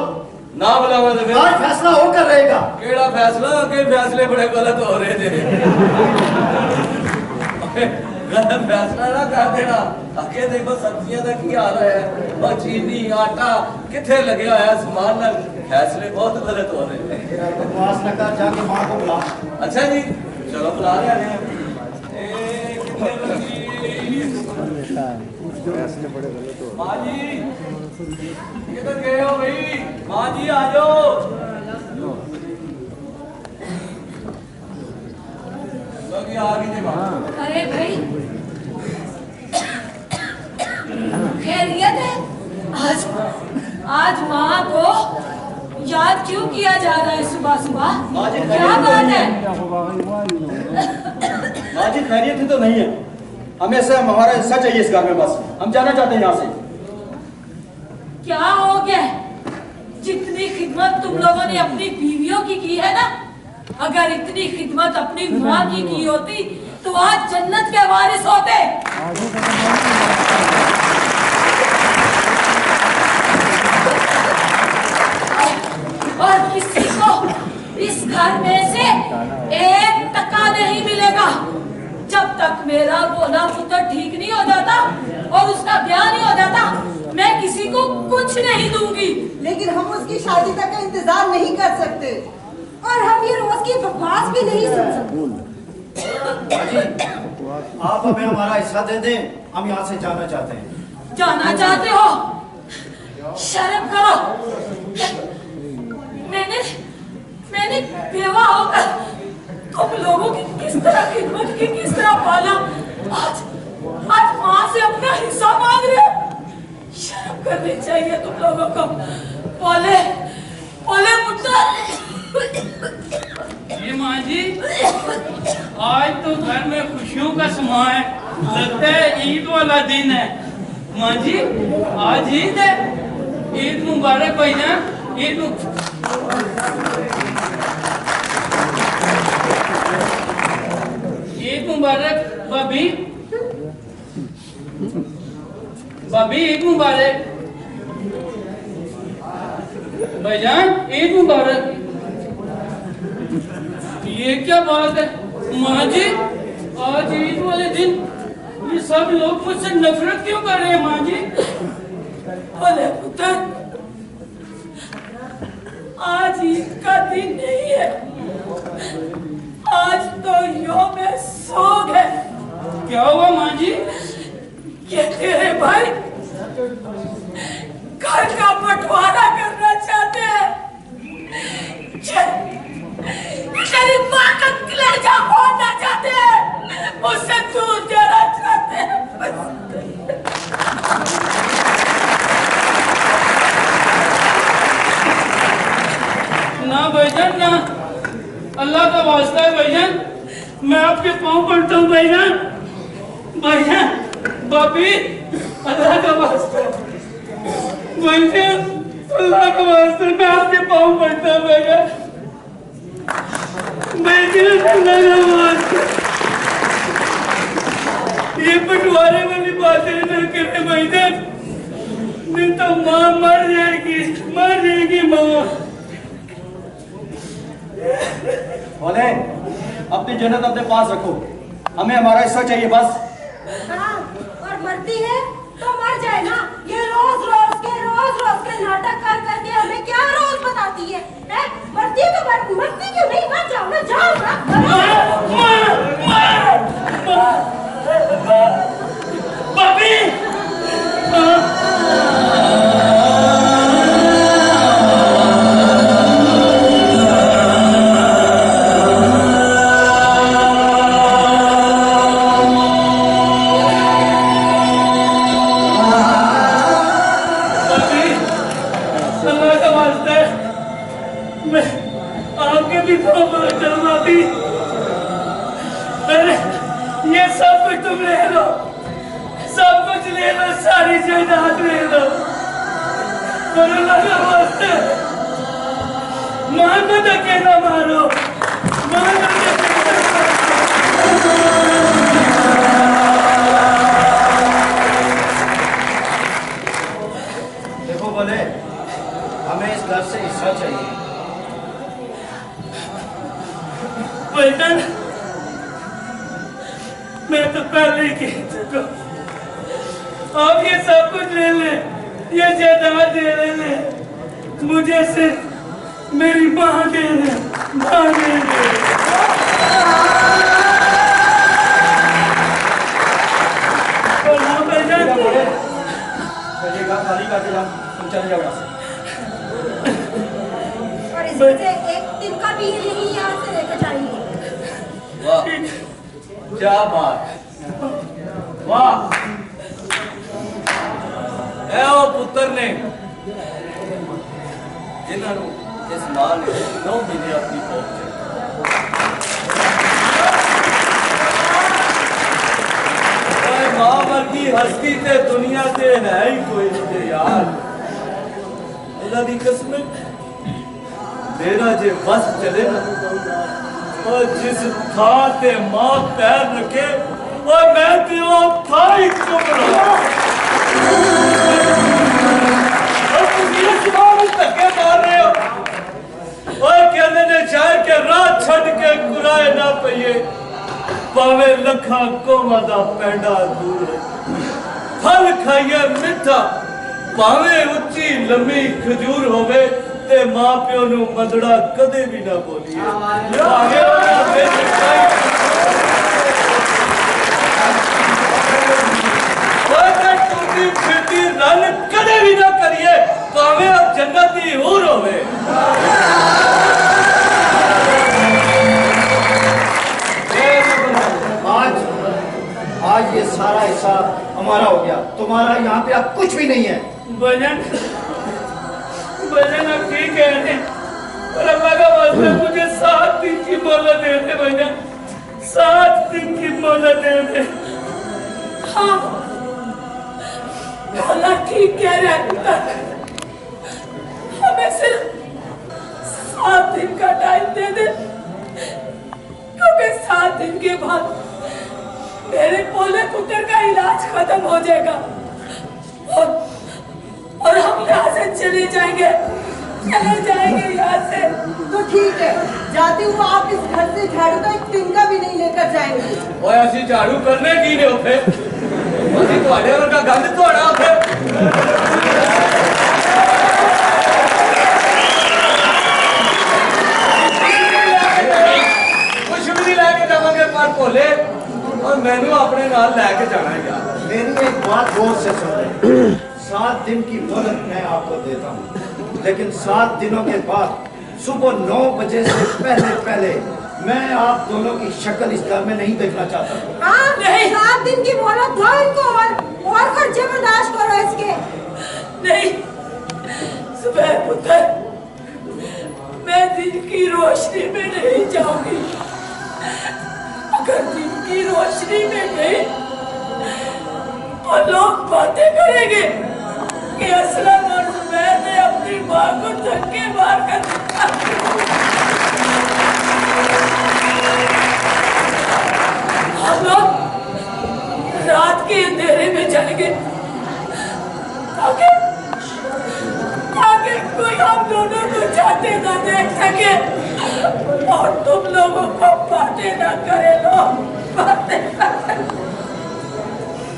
ना बुलावा तो फिर आज फैसला होकर रहेगा। केड़ा फैसला? के फैसले बड़े गलत हो रहे थे। गलत फैसला ना कर देना। अगे देखो सब्जियां का की हाल है, और चीनी आटा किथे लगे हुआ है सामान ना, फैसले बहुत गलत हो रहे हैं। बकवास न कर, जाके मां को बुला। अच्छा जी चलो बुला रहे हैं। कितने बजी? माँ जी किधर गए हो भाई? माँ जी आ जाओ। आ गई माँ। अरे भाई खैरियत है? आज आज माँ को याद क्यों किया जा रहा है सुबह सुबह? क्या बात है? माँ जी खैरियत ही तो नहीं है, हमें से हमारा हिस्सा चाहिए इस घर में, बस हम जाना चाहते हैं यहाँ से। क्या हो गया? जितनी खिदमत तुम लोगों ने अपनी बीवियों की है ना, अगर इतनी खिदमत अपनी माँ की होती तो आज जन्नत के वारिस होते। और किसी को इस घर में से 1 टका नहीं मिलेगा जब तक मेरा बोला पुत्र ठीक नहीं हो जाता और उसका ब्याह नहीं हो जाता। मैं किसी को कुछ नहीं दूंगी। लेकिन हम उसकी शादी तक का इंतजार नहीं कर सकते, और हम ये रोज की बकवास भी नहीं सुन सकते। हाजी, आप हमें हमारा हिस्सा दे दें, हम यहाँ से जाना चाहते हैं। जाना चाहते हो? शर्म करो। मैंने बेवा होकर तुम लोगों की किस तरह खिदमत की, किस तरह पाला, आज माँ से अपना हिस्सा मांग रहे हो। शर्म करनी चाहिए तुम लोगों को। बोले पुत्र। ये माँ जी, आज तो घर में खुशियों का समय है, लगता है ईद वाला दिन है। माँ जी, आज ईद है। ईद मुबारक भाईजान। ईद मुबारक भाभी। ईद मुबारक भाईजान, ईद मुबारक। ये क्या बात है माँ जी, आज ईद वाले दिन ये सब लोग मुझसे नफरत क्यों कर रहे हैं माँ जी? बोले पुत्र, आज ईद का दिन नहीं है, आज तो यौम सोग है। क्या हुआ माँ जी? ये तेरे भाई घर का बंटवारा करना चाहते हैं। तेरी माँ का कलेजा फोड़ना चाहते हैं, उससे दूर जाना चाहते हैं। ना भाईजान ना, अल्लाह का वास्ता है भाईजान, मैं आपके पाँव पड़ता हूँ भाईजान। भाभी, अल्लाह का वास्ता है भाईजान, अल्लाह का वास्ता, मैं आपके पाँव पड़ता हूँ भाईजान। अल्लाह का वास्ता, ये बंटवारे वाली बातें न करे भाईजान, नहीं तो माँ मर जाएगी माँ। बोले, अपनी जन्नत अपने पास रखो, हमें हमारा हिस्सा चाहिए बस। हाँ, और मरती है तो मर जाए ना। ये रोज के नाटक कर करके हमें क्या रोज बताती है? मरती है तो मरती क्यों नहीं? मर जाओ ना, जाओ ना। भाभी, ये सब कुछ तुम ले लो, सब कुछ ले लो, सारी जायदाद ले लो, पर अल्लाह का वास्ते मां को धक्के ना मारो, मां को धक्के ना मारो। देखो बोले, हमें इस घर से हिस्सा चाहिए। भाईजान, मैं तो पहले ही कह चुका, आप ये सब कुछ ले लें, ये जायदाद दे लें, मुझे सिर्फ मेरी माँ दे दें, माँ दे दें। और हाँ भाईजान, खाली करके तुम चले जाओ यहाँ से। और इससे एक दिन का भी नहीं यहाँ से लेकर जाएंगे। वाह, क्या बात, वाह। ए ओ पुत्र ने जिन्होंने इस मां ने 9 महीने अपनी कोख मां वर्गी हस्ती ते दुनिया ते है ही कोई नहीं यार। अल्लाह दी कसम, मेरा जे बस चले ना, और जिस थां ते मां पैर रखे और मैं ते वो थां ही चुप रहा। और तुम ये जवाब धक्के मार रहे हो, और कहने ने चाहे के राह छड़ के कुराए ना पइए, पावे लखा कोमा दा पैंडा दूर, फल खाइए मिठा, पावे उच्ची लंबी खजूर होवे, ते मां प्यो नू मदड़ा कदे भी ना बोलिए। भी ना करिए भावे अब जन्नत दी हूर होवे। आज ये सारा हिसाब हमारा हो गया, तुम्हारा यहाँ पे अब कुछ भी नहीं है। भजन भजन अब ठीक है, पर अल्लाह का वास्ता मुझे 7 दिन की मोहलत दे दे भजन, 7 दिन की मोहलत दे दे। हाँ भला ठीक कह रहे हैं तक, हमें सिर्फ 7 दिन का टाइम दे दे, क्योंकि 7 दिन के बाद मेरे पोले पुत्र का इलाज खत्म हो जाएगा और हम यहाँ से चले जाएंगे यहाँ से। तो ठीक है, जाते हुए आप इस घर से झाड़ू का एक तिनका भी नहीं लेकर जाएंगे। ओए असि झाड़ू करने की ने उठे, असि तुम्हारे वर्गा गंद तोड़ा उठे। कुछ भी नहीं लेके जावांगे पर भोले और मैनू अपने नाल लेके जाना है यार। मेरी एक बात गौर से सुन, 7 दिन की मोहलत मैं आपको देता हूँ, लेकिन 7 दिनों के बाद सुबह 9 बजे से पहले मैं आप दोनों की शक्ल इस घर में नहीं देखना चाहता। हाँ नहीं, 7 दिन की मोहलत दो इनको और खर्चे बर्दाश्त करो इसके। नहीं सुबह पुत्र, मैं दिन की रोशनी में नहीं जाऊंगी। अगर दिन की रोशनी में गई तो लोग बातें करेंगे कि असलम और जुबैर ने अपनी माँ को धक्के मारकर हम लोग रात के अंधेरे में चलेंगे ताकि कोई हम दोनों को जाते ना देख सके और तुम लोगों को बातें ना करे। लोग बातें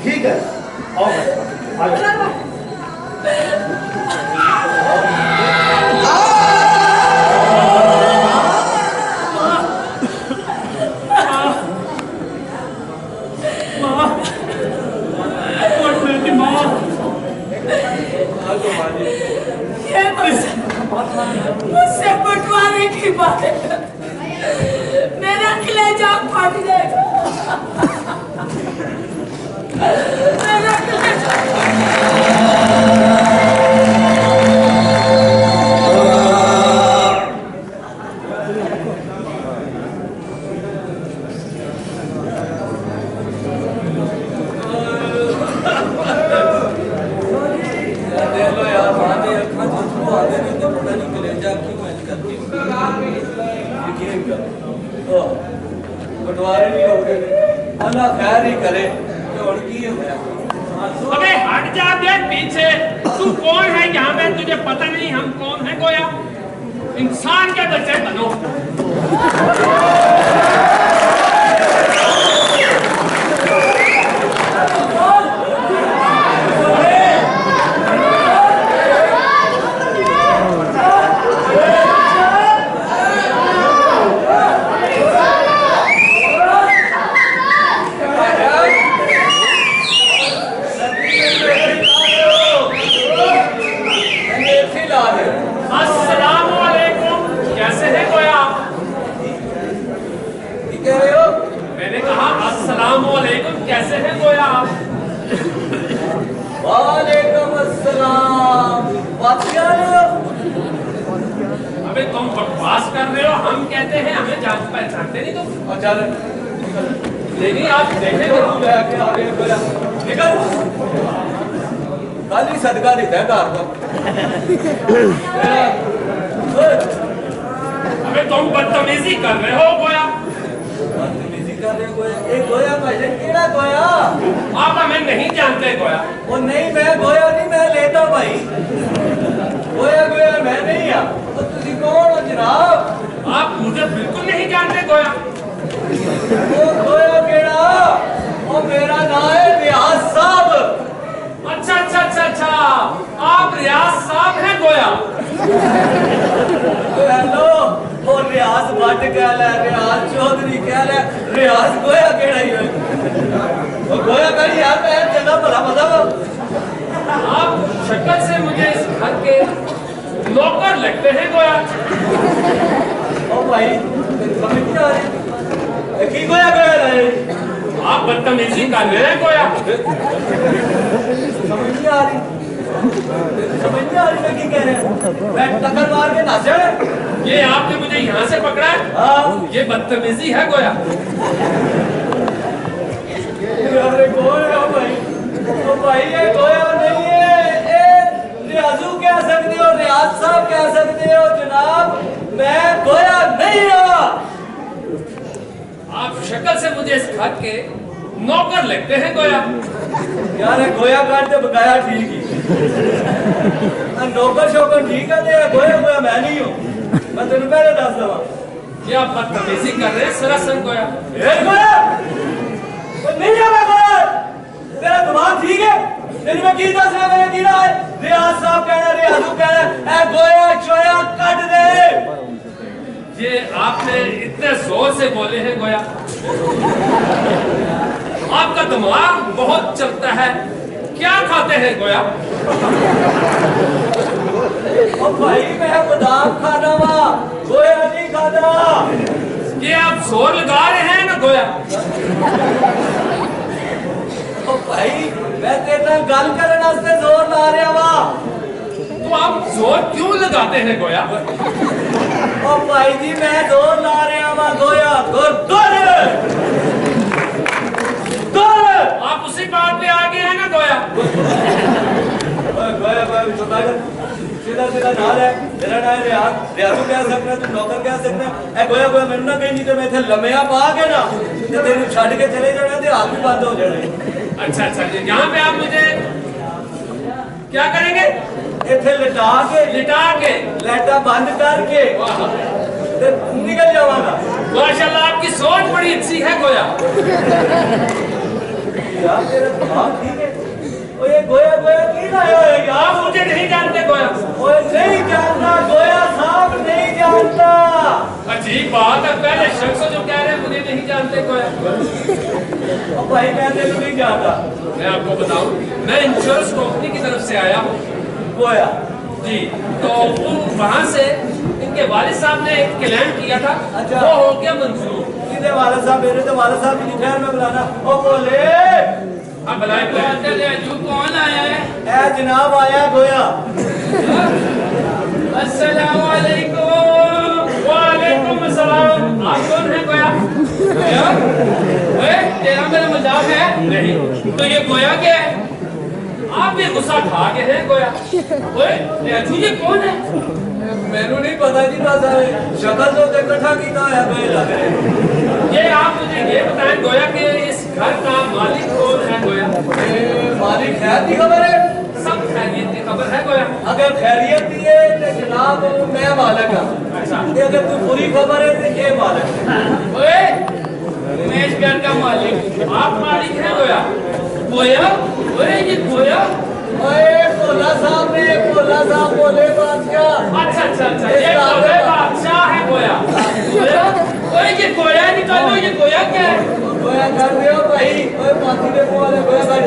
ठीक है, आओ मुझसे बंटवारे की बातें मेरा कलेजा फट जाएगा, मेरा कलेजा। बंटवारे भी हो गए, अल्लाह खैर ही करे। अबे हट जा देख पीछे, तू कौन है यहाँ में? तुझे पता नहीं हम कौन है? गोया इंसान के बच्चे बनो। कैसे हैं गोया आप? वालेकुम अस्सलाम। अबे तुम बकवास कर रहे हो, हम कहते हैं हमें जान पहचानते नहीं तुम। अच्छा लेकिन आप देखें निकल खाली सदका देता है घर पर। अबे तुम बदतमीजी कर रहे हो गोया। गोया भाई केड़ा गोया? आप हमें नहीं जानते गोया। वो नहीं, मैं गोया नहीं, मैं लेता भाई। गोया गोया मैं नहीं आ। तो तुसी कौन हो जनाब? आप मुझे बिल्कुल नहीं जानते गोया। वो गोया केड़ा? वो मेरा नाम है रियाज साहब। अच्छा अच्छा अच्छा अच्छा, आप रियाज साहब हैं गोया। हेलो, वो रियाज भट्ट कह ले, रियाज चौधरी कह ले, रियाज गोया केड़ा ही है? वो गोया कहीं यार मैं चला भला मतलब। आप शक्ल से नौकर लगते हैं गोया। ओ भाई समझ नहीं आ रही की गोया गोया रहे आप बदतमीजी कर रहे हैं गोया। समझ नहीं आ रही मैं की कह रहे हैं मैं टक्कर मार के नाचा है। ये आपने मुझे यहाँ से पकड़ा है, हाँ ये बदतमीजी है गोया। अरे गोया भाई ओ भाई ये गोया नहीं है ये रियाजू कह सकते हो रियाज साहब कह सकते हो जनाब मैं गोया नहीं रहा। आप शक्ल से मुझे इस घर के नौकर लगते हैं गोया। यार ये गोया काट के बकाया ठीक ही नौकर शौकर ठीक है गोया गोया मैं नहीं हूँ मैं तेन पहले दस दवा ये आप बदतमीजी कर रहे हैं सरासर गोया। गोया नहीं है मैं गोया तेरा दिमाग ठीक है तेरी मैं की दस रहा मैंने की रहा है रियाज साहब कह रहे रियाजू कह रहे ए गोया चोया कट दे। ये आपने इतने जोर से बोले हैं गोया। आपका दिमाग बहुत चलता है, क्या खाते हैं गोया? ओ भाई मैं बादाम खाना वा गोया नहीं खाता। ये आप जोर लगा रहे हैं ना गोया। ओ भाई मैं तेरे नाल गल करने वास्ते जोर ला रहा वा तो आप जोर क्यों लगाते हैं गोया? ओ भाई जी मैं जोर ला रहा वा गोया आप उसी बात पे आ गए हैं ना गोया। गोया गोया सीधा सीधा नाल है तेरा नाम रियाजू कह सकना तू नौकर कह सकना ए गोया गोया मैनू ना कहीं नहीं तो मैं इथे लम्या पा के ना ते तेनू छड्ड के चले जाना ते हाथ भी बंद हो जाने। अच्छा यहाँ पे आप मुझे क्या करेंगे? इथे लिटा के लाइटा बंद करके ते निकल जावांगा। माशाल्लाह आपकी सोच बड़ी अच्छी है गोया। यार तेरा दिमाग ठीक है ओ ये गोया गोया की लाया है यार आप मुझे नहीं जानते गोया। ओए नहीं जानता गोया साहब नहीं जानता। अजीब बात है, पहले शख्स जो कह रहे हैं मुझे नहीं जानते गोया। ओ भाई मैं तेनू नहीं जानता। मैं आपको बताऊं मैं इंश्योरेंस कंपनी की तरफ से आया हूँ गोया जी। तो वहाँ से इनके वालिद साहब ने एक क्लेम किया था, अच्छा। वो हो गया मंजूर। किधर वाला साहब मेरे तो वाला साहब की खैर में बुलाना ओ बोले अब बुलाए कौन आया है? ए जनाब आया गोया। अस्सलाम वालेकुम। वालेकुम अस्सलाम। आप कौन है गोया? गोया? ओए तेरा मेरा मजाक है? नहीं। तो ये गोया क्या है? आप भी गुस्सा खा के हैं गोया। ओए ये कौन है? मैनू नहीं पता जी बस शक्ल तो इकट्ठा किया है मैं लग रहा। ये आप मुझे ये बताएं गोया कि इस घर का मालिक कौन है गोया? मालिक खैर की खबर है? सब खैरियत की खबर है गोया। अगर खैरियत की है तो जनाब मैं मालिक हूँ। अच्छा। अगर तू बुरी खबर है तो ये मालिक है। ओए मैं इस घर का मालिक, आप मालिक हैं गोया। गोया? ओए ये गोया? ओए भोला साहब ने भोला साहब बोले बादशाह। अच्छा ये गोया बादशाह है गोया। गोया? ओए ये गोया निकालो, ये गोया क्या है? गोया कर रहे हो भाई ओए माथी के मुंह वाले गोया कर।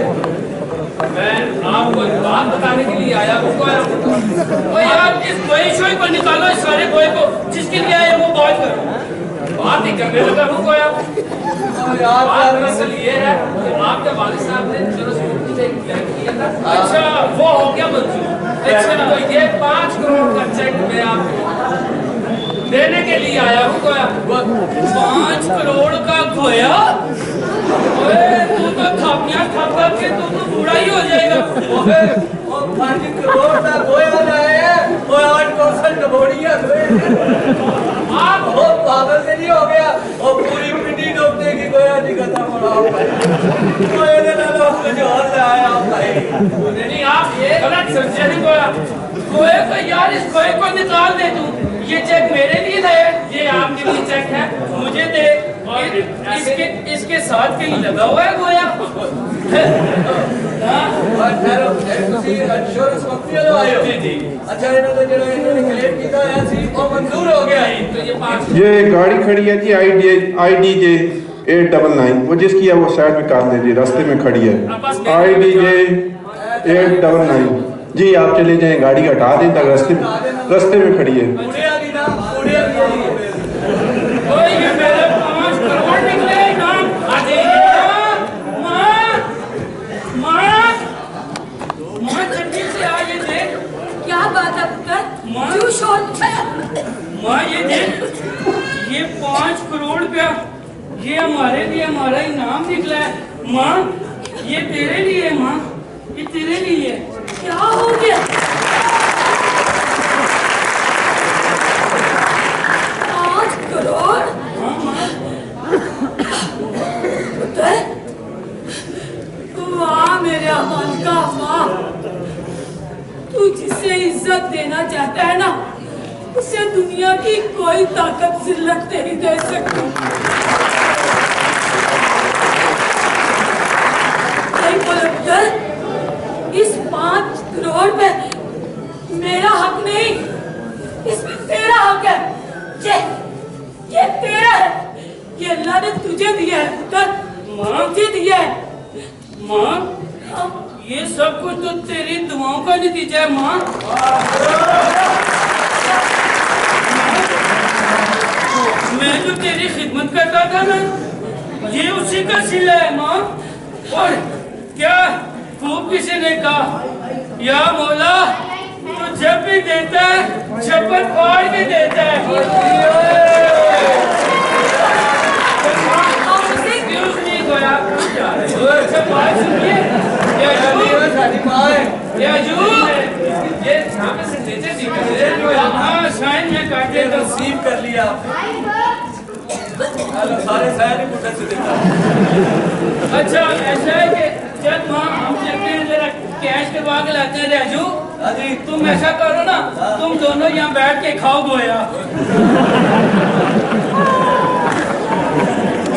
मैं आपको एक बात बताने के लिए आया हूँ गोया। ओए यार इस गोए शोए को निकालो, इस सारे गोए को जिसके लिए आए वो बात करो। बात ही करने लगा हूँ गोया। यार बात दरअसल ये है कि आपके वालिद साहब ने इंश्योरेंस कंपनी से एक क्लेम किया था। अच्छा वो हो गया मंजूर। अच्छा तो ये 5 करोड़ का चेक मैं आपको देने के लिए आया हूँ गोया। 5 करोड़ का गोया? ओए तू तो थापियां खा के तू तो बूढ़ा ही हो जाएगा। ओए ओ 5 करोड़ का गोया लाया ओए 8% बोड़िया आप हो पागल से नहीं हो गया और पूरी पिंडी डूबने की गोया जी खत्म हो रहा भाई। गोया ने ना लोग कुछ और लाया भाई। नहीं आप ये गलत समझे नहीं गोया। गोया को यार इस गोए को निकाल दे तू। ये चेक मेरे लिए है, ये आपके लिए चेक है, मुझे दे। इसके साथ कहीं लगा हुआ है गोया? इंश्योरेंस कंपनी वाले आए हो? जी। अच्छा इन्होंने जो इन्होंने क्लेम किया है सी वो मंजूर हो गया। तो ये 5 ये गाड़ी खड़ी है जी IDJ 899 वो जिसकी है वो साइड में काट दीजिए रास्ते में खड़ी है IDJ 899 जी आप चले जाएं, गाड़ी हटा दें तक रास्ते में खड़ी है। बूढ़े वाली ना, बूढ़े वाली ओए ये मेरे 5 करोड़ निकले इनाम। अरे माँ जल्दी से आ, ये देख। क्या बात है पुत्र, क्यों शोर मचाया? माँ ये देख, ये 5 करोड़ रुपया ये हमारे लिए हमारा इनाम निकला है। माँ ये तेरे लिए है माँ, ये तेरे लिए है। क्या हो गया? 5 करोड़? हाँ माँ। पुत्र, वाह मेरे अमन का वाह। तू जिसे इज्जत देना चाहता है ना, उसे दुनिया की कोई ताकत जिल्लत नहीं दे सकती। नहीं बोलो पुत्र, इस 5 करोड़ में मेरा हक नहीं, इसमें तेरा हक है। ये तेरा है, ये अल्लाह ने तुझे दिया है पुत्र, मुझे दिया है। माँ ये सब कुछ तो तेरी दुआओं का नतीजा है माँ। मैं जो तेरी खिदमत करता था ना, ये उसी का सिला है माँ। और क्या खूब किसी ने कहा, या मौला तो जब भी देता है छप्पर फाड़ के देता है। अच्छा बात सुनिए, नसीब कर लिया सारे सारे मुद्दे से देता। अच्छा ऐसा है कि जब माँ हम चलते हैं जरा कैश करवा के लाते हैं। राजू जी तुम ऐसा करो ना, तुम दोनों यहाँ बैठ के खाओ गोया।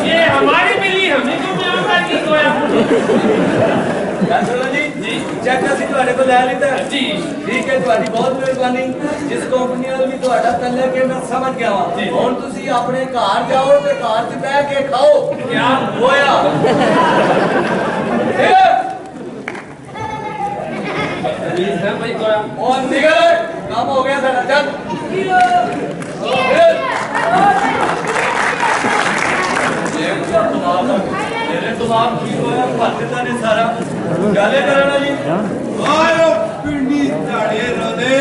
ये हमारी मिली, हमें क्यों मिला करके गोया। जी चेक ਅਸੀਂ ਤੁਹਾਡੇ ਕੋਲ ਲੈ ਲਿੱਤਾ जी ਠੀਕ ਹੈ, ਤੁਹਾਡੀ ਬਹੁਤ ਮਿਹਰਬਾਨੀ। ਜਿਸ ਕੰਪਨੀ ਨਾਲ ਵੀ ਤੁਹਾਡਾ ਤਲਕ ਹੈ ਮੈਂ ਸਮਝ ਗਿਆ ਹਾਂ। ਹੁਣ ਤੁਸੀਂ ਆਪਣੇ ਘਰ ਜਾਓ ਤੇ ਘਰ 'ਚ ਬਹਿ ਕੇ ਖਾਓ। क्या ਹੋਇਆ है भाई गोया। और निकल, काम हो गया सारा। चल तेरे दिमाग ठीक होया, भरता ने सारा गाले करना जी। आयो पिंडी ताड़े रोदे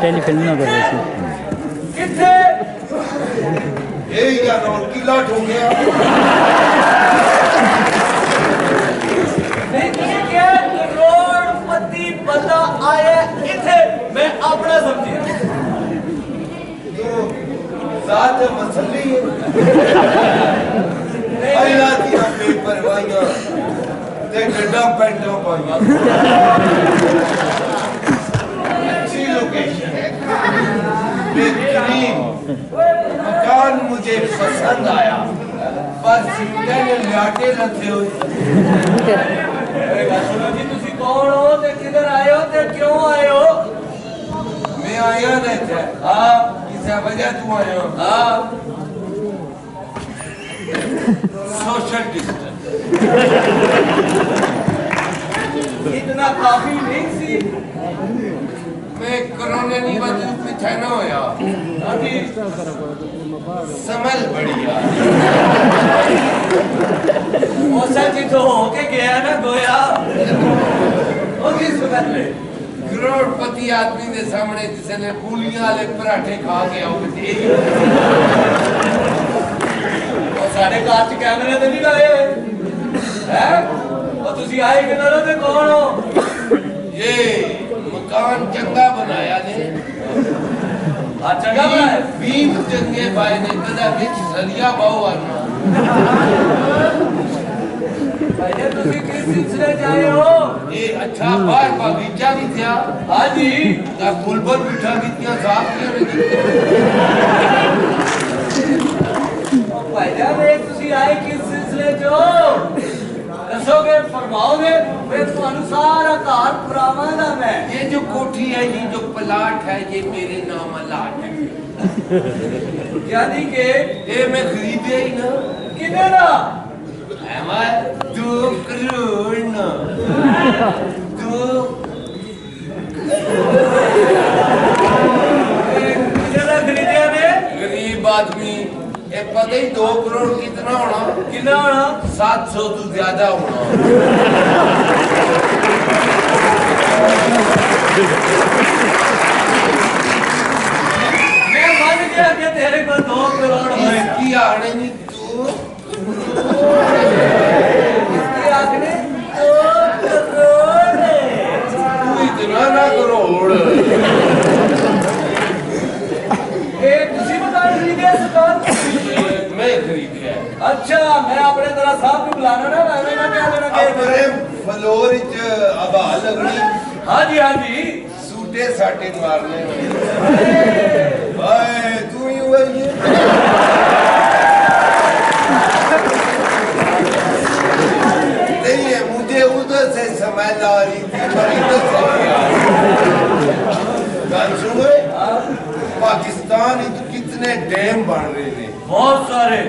टेलीफिल्म में कर रहे थे। किथे यही क्या नौन किला ठो गया। करोड़पति बंदा आया इथे, मैं अपना समझी तो साथ मसली अल्लाह की पेपर वाइया ते गड्ढा पेंटों पाइया। अच्छी लोकेशन है, बेहतरीन मकान मुझे पसंद आया, पर सीटें लाटे रखे हुए। जी तुसी कौन हो ते किधर आए हो ते क्यों आए हो? मैं आया रहता है। हाँ किसे वजह तू आया हो? हाँ सोशल डिस्टेंस। इतना काफी नहीं सी। मैं कोरोना नहीं वजह पीछे ना होया। अभी समझ बढ़िया। वो सच तो होके गया ना गोया। वो किस समझ ले? करोड़पति आदमी के सामने जिसने पूलियां वाले पराठे खा के आओ और साढ़े कार च कैमरे तो नहीं लगे हुए। है और तुसी आए कि ना ते कौन हो ये मकान चंगा बनाया ने चंगा बनाया बीम चंगे पाए ने कदा विच सलिया बाऊ आना पहले तुसी किस सिलसिले जाए हो ये अच्छा बाहर बगीचा भी था हां जी का बुलबुल बिठा कितनी साफ किया पहले वे तुसी आए किस सिलसिले जो दसोगे फरमाओगे मैं ਤੁਹਾਨੂੰ सारा घर पुरावांगा मैं ये जो कोठी है ये जो प्लाट है ये मेरे नाम अलाट है यानी कि ये मैं खरीदे ही ना किने ना हमार 2 करोड़ ना 2 किने खरीदिया ने गरीब आदमी ये पता ही 2 करोड़ कितना होना 700 तो ज्यादा होना मैं मान गया कि तेरे को 2 करोड़ है इसकी आने नहीं तू इसकी आंखें 2 करोड़ तू इतना ना करोड़ एक तुसी मकान खरीदे सरकार मैं खरीद गया अच्छा मैं अपने तरह साहब को बुलाना ना मैं ना क्या लेना अपने फ्लोर च आभा लगनी हां जी सूटे साटे मारने भाई तू ही हुआ ये नहीं है मुझे उधर से समझ आ रही थी पर इधर से गान सुनो पाकिस्तान कितने डैम बन रहे हैं बहुत सारे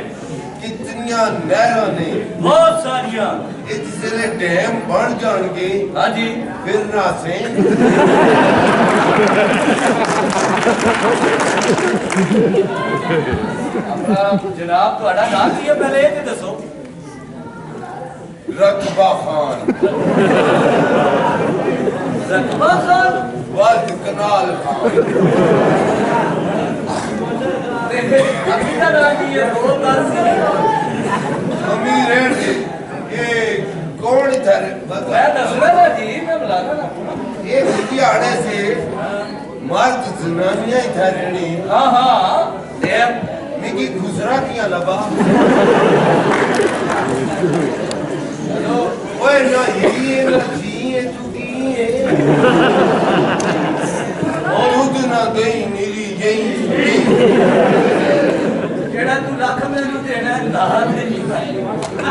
कितनियां नहरां ने बहुत सारियां ये जिसले डैम बन जाएंगे हां जी फिर ना से जनाब ਤੁਹਾਡਾ ਨਾਮ ਕੀ ਹੈ ਪਹਿਲੇ ਇਹ ਤੇ ਦੱਸੋ रकबा खान रकबा खान वल्द कनाल खान अभी का नाम की है दो दस अमीर है ये कौन इधर मैं दस रहा जी मैं बुलाना ना ये लुधियाने से मर्द जनानियां इधर रहनी हां देव मिकी गुजरा किया लबा हेलो ओए ना ये ना जी है तू की है दूध ना दही नीली यही जेड़ा तू लाख मेनू देना है दाल दे नहीं भाई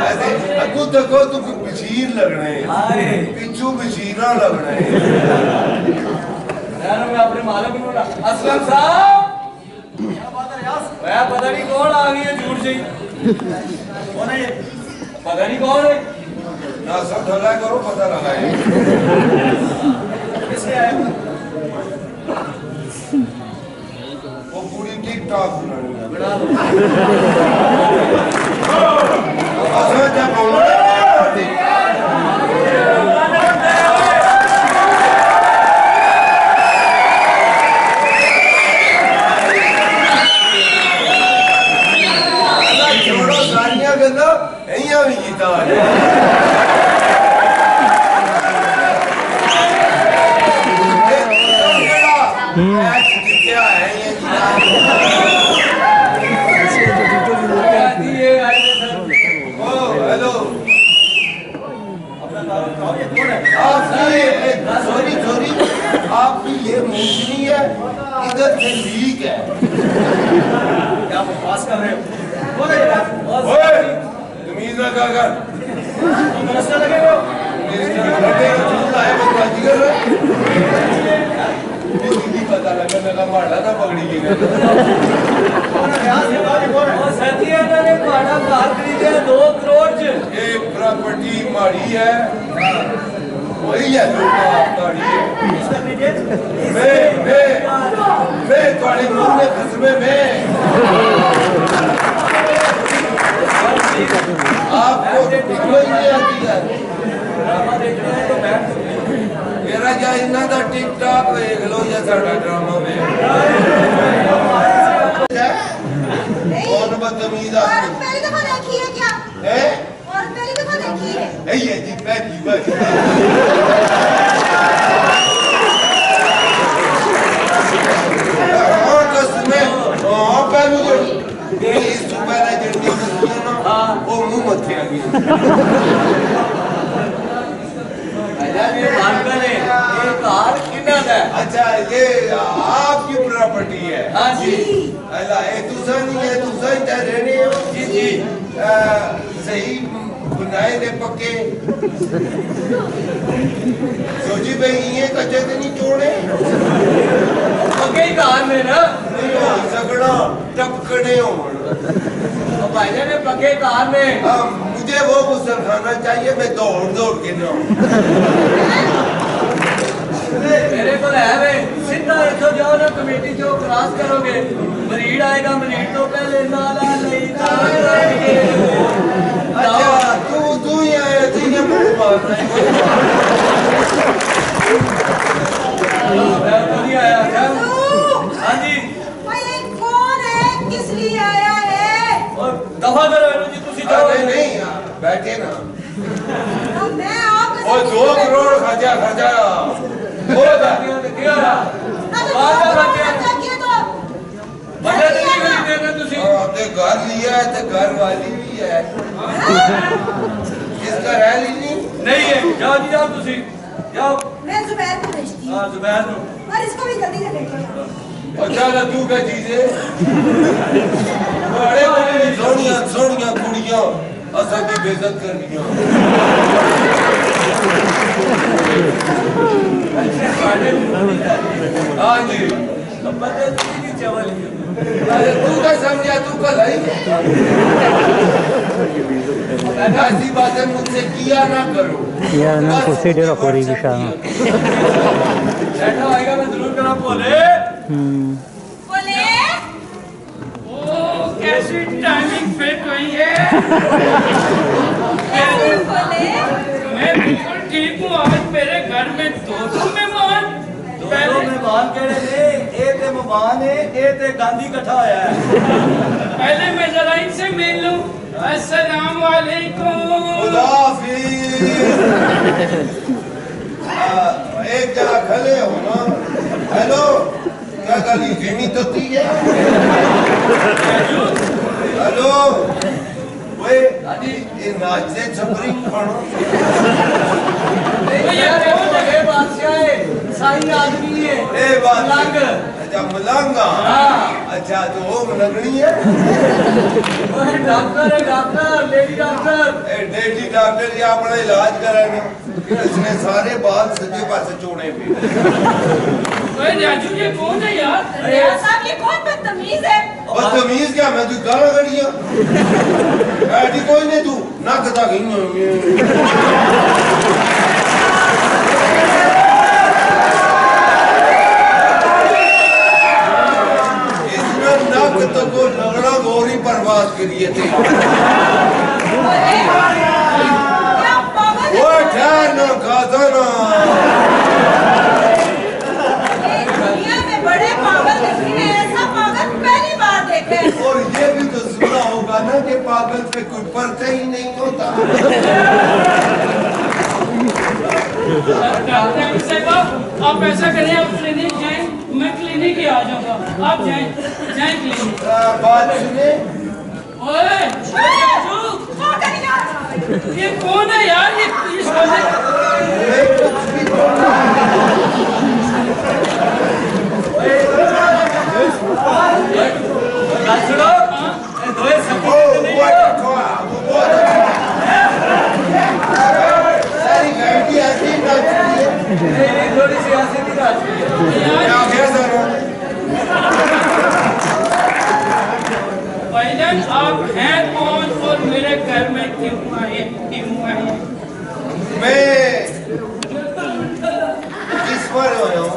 ऐसे अगू देखो तू बशीर लगना है हाय पिछू बशीरा लगना है यार मैं अपने मालिक को ना असलम साहब क्या बात है यार मैं पता नहीं कौन आ गई है झूठ से कौन है ये पता नहीं कौन है ना सब ढला करो पता लगाए किससे आए वो पूरी टिक टॉक बनानी है बना लो अच्छा जब छोड़ो सारियां गल्लां इयां भी कीता आपकी ये मूंगफली है इधर से लीक है क्या बकवास कर रहे हो तमीज लगा कर मिनिस्टर लगे हो पता लगा मेरा माड़ा ना पकड़ी गई खरीदे 2 करोड़ च ये प्रॉपर्टी माड़ी है वही है मैं थोड़े मुंह में खसमे में आपको कोई नहीं आती है मेरा जा इन्ना दा टिकटॉक देख लो या साडा ड्रामा में कौन बदतमीज और आदमी पहली दफा देखी है क्या है और पहली दफा देखी है ये जी पहली बार कसमें पहलू जो इस सुबह जल्दी ना वो मुंह मथे आ गई ये बालकन है, ये कार कितना है? अच्छा ये आपकी प्रॉपर्टी है। हाँ जी। अल्लाह ये दूसरा नहीं है, दूसरा ही रहने हो। जी जी। सही बनाए ने पक्के। सोची भाई ये कच्चे तो नहीं छोड़े। पक्के ही कार में ना? झगड़ा टपकने हो। तो भाईजान ने पक्के कार में। मुझे वो गुस्सा खाना चाहिए, मैं दौड़ के ना। मेरे को है वे सीधा इधर जाओ ना, कमेटी जो क्रॉस करोगे मरीड आएगा, मरीड तो पहले नाला नहीं जाएंगे। अच्छा तू ही आया थी ये मुझे मारना है। मैं तो नहीं आया था। हाँ जी। भाई ये कौन है, किस लिए आया है? और दफा करो जी, तुसी जाओ। नहीं बैठे ना। मैं आप और 2 करोड़ खर्चा हो दिया आपने घर लिया है तो घर वाली भी है। इसका रैल ही नहीं है। जाओ जी जाओ, तुसी जाओ। मैं जुबैर को भेजती हूँ हाँ जुबैर को। और इसको भी जल्दी से भेजो। अच्छा तू क्या चीज है? बड़े बड़े सोनिया कुड़ियां असल की बेइज्जत कर दिया। हाँ जी। अरे तू क्या समझा, तू कल आई ऐसी बातें मुझसे किया ना करो। यार ना कुर्सी डेरा कोरी की शाम आएगा, मैं जरूर करा बोले। बोले ओ कैसी टाइमिंग फिट हुई है। बोले मैं बिल्कुल ठीक हूँ। आज मेरे घर में 2 मेहमान। दो मेहमान केड़े ने? ए ते मेहमान है, ए ते गांधी इकट्ठा होया है। पहले मैं जरा इनसे मिल लूं। अस्सलाम वालेकुम। खुदा हाफिज। एक जगह खड़े हो ना। हेलो क्या गली धीमी तो थी है? हेलो वे ये नाचते छपरी खाना। ये बादशाह है, साई आदमी है। ए बात मलंग। अच्छा मलंगा। अच्छा तो वो मलंगनी है। वो है डॉक्टर है, doctor, lady doctor. Lady doctor ji अपना इलाज कराने इसने सारे बाल सजे पासे छोड़े पे। ओए राजू ये कौन है यार? रियाज साहब ये कौन बदतमीज है? बदतमीज क्या, मैं तू गाला गड़िया ऐसी कोई नहीं, तू नक दा गई इसमें नक तो को लगड़ा गोरी बर्बाद करिए थे। वो ठहर ना खाता ना। दुनिया में बड़े पागल देखे हैं, ऐसा पागल पहली बार देखे। और ये भी तो सुना होगा ना कि पागल पे कोई पर्चा ही नहीं होता। डॉक्टर साहब आप ऐसा करें, आप क्लिनिक जाएं, मैं क्लिनिक ही आ जाऊंगा। आप जाएं क्लिनिक। बात सुने ओए राजू ये कौन है यार? ये पुलिस वाले। सुनो, दोए सारी गाड़ी ऐसी नाचती है। थोड़ी सी ऐसी भी नाचती है। भाईजान आप हैं कौन और मेरे घर में क्यों आए? मैं किस पर आया हूँ?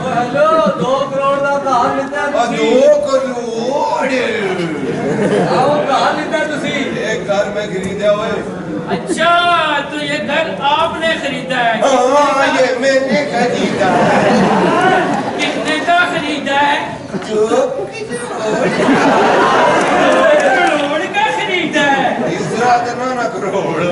हेलो 2 करोड़ का कहा लेता है? 2 करोड़ आओ कहा लेता है तुसी? एक घर में खरीदा हुए। अच्छा तो ये घर आपने खरीदा है? हाँ ये मैंने खरीदा है। कितने का खरीदा है? 2 करोड़ का खरीदा है। इस रात ना करोड़।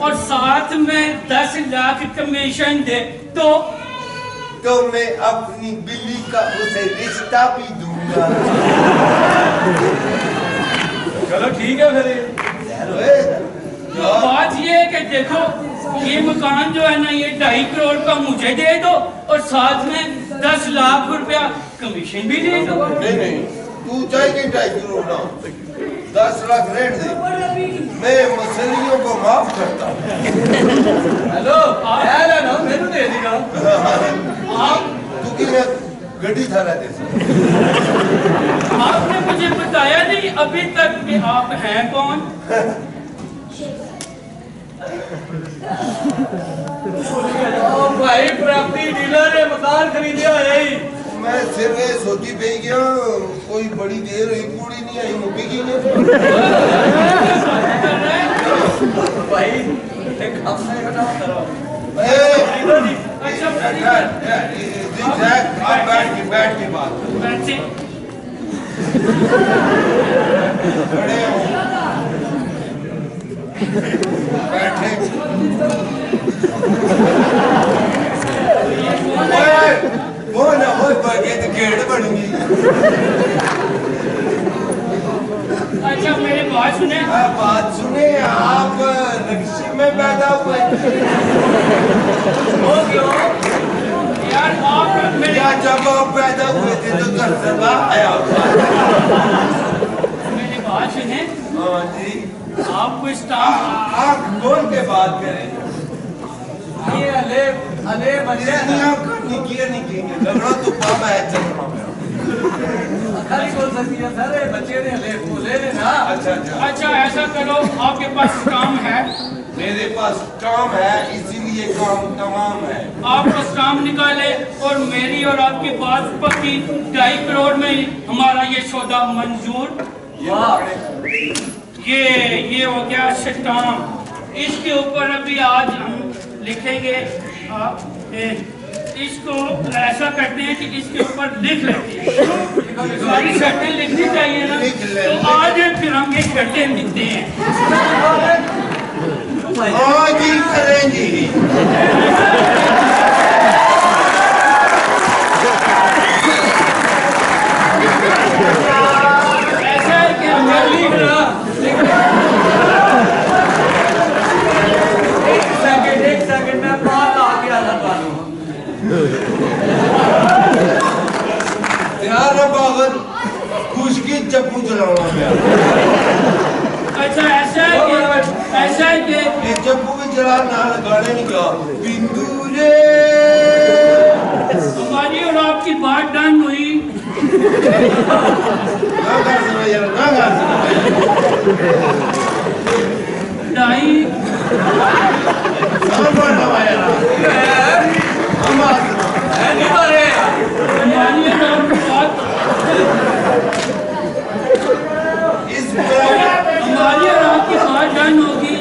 और साथ में 10 लाख कमीशन दे तो मैं अपनी बिल्ली का उसे रिश्ता भी दूंगा। चलो ठीक है फिर। तो बात ये है कि देखो ये मकान जो है ना ये 2.5 करोड़ का मुझे दे दो और साथ में 10 लाख रुपया कमीशन भी दे दो। नहीं तू चाहिए 2.5 करोड़ ना 10 लाख रेट दे, मैं मसलियों को माफ करता हूँ। हेलो ना मैंने दे दिया आप तू की मैं गड्डी थारा दे आपने मुझे बताया नहीं अभी तक कि आप हैं कौन? भाई प्रॉपर्टी डीलर है, मकान खरीदे है ही। मैं सिर्फ ये सोची पे गया कोई बड़ी देर हुई पूरी नहीं आई मुक्की की नहीं। भाई एक काम से हटाओ करो। आप बैठ के बात खड़े हो बैठे वो ना हो बगे तो गेड़ बनूंगी। अच्छा मेरी बात सुने। बात सुने आप रिक्शे में पैदा हुए हो क्यों यार आप मेरी जब आप पैदा हुए थे तो घर से बाहर आया मेरी बात सुने। हाँ जी आप कुछ काम आप बोल के बात करें। ये अले बच्चे नहीं किए झगड़ा तो पापा है चलना खाली बोल सकती है सर बच्चे ने ले बोले ने ना। अच्छा ऐसा करो आपके पास काम है? मेरे पास काम है इसीलिए काम तमाम है। आप बस काम निकाले और मेरी और आपकी बात पक्की 2.5 करोड़ में हमारा ये सौदा मंजूर। ये हो गया स्टाम्प। इसके ऊपर अभी आज हम लिखेंगे। इसको ऐसा करते हैं कि इसके ऊपर लिख लेते हैं। सारी शर्तें लिखनी चाहिए ना तो आज फिर हम ये शर्तें लिखते हैं। आज ही करेंगे। ऐसा है कि मैं लिख रहा एक सेकंड में बात आ गया था यार बाबर खुश की चप्पू चलाना मैं। अच्छा ऐसा है कि ये चप्पू भी चला ना गाने नहीं गा बिंदु रे हमारी और आपकी बात डन हुई। ना गा सुना यार ना गा सुना 2.5 हमारी और आपकी बात डन होगी।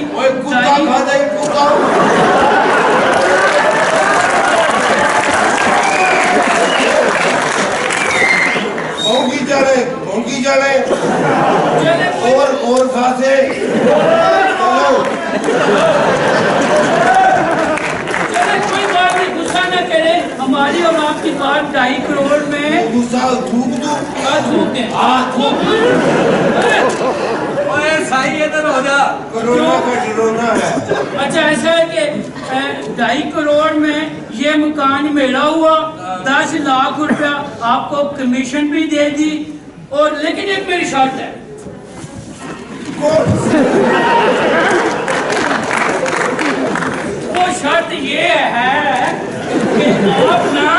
भोंगी जाने और खासे कोई बात नहीं गुस्सा न करे। हमारी और आपकी बात 2.5 करोड़ में गुस्सा थूक दो साई इधर हो जा। कोरोना का डरोना है। अच्छा ऐसा है कि 2.5 करोड़ में ये मकान मेरा हुआ 10 लाख रुपया आपको कमीशन भी दे दी और लेकिन एक मेरी शर्त है। वो शर्त ये है कि आप ना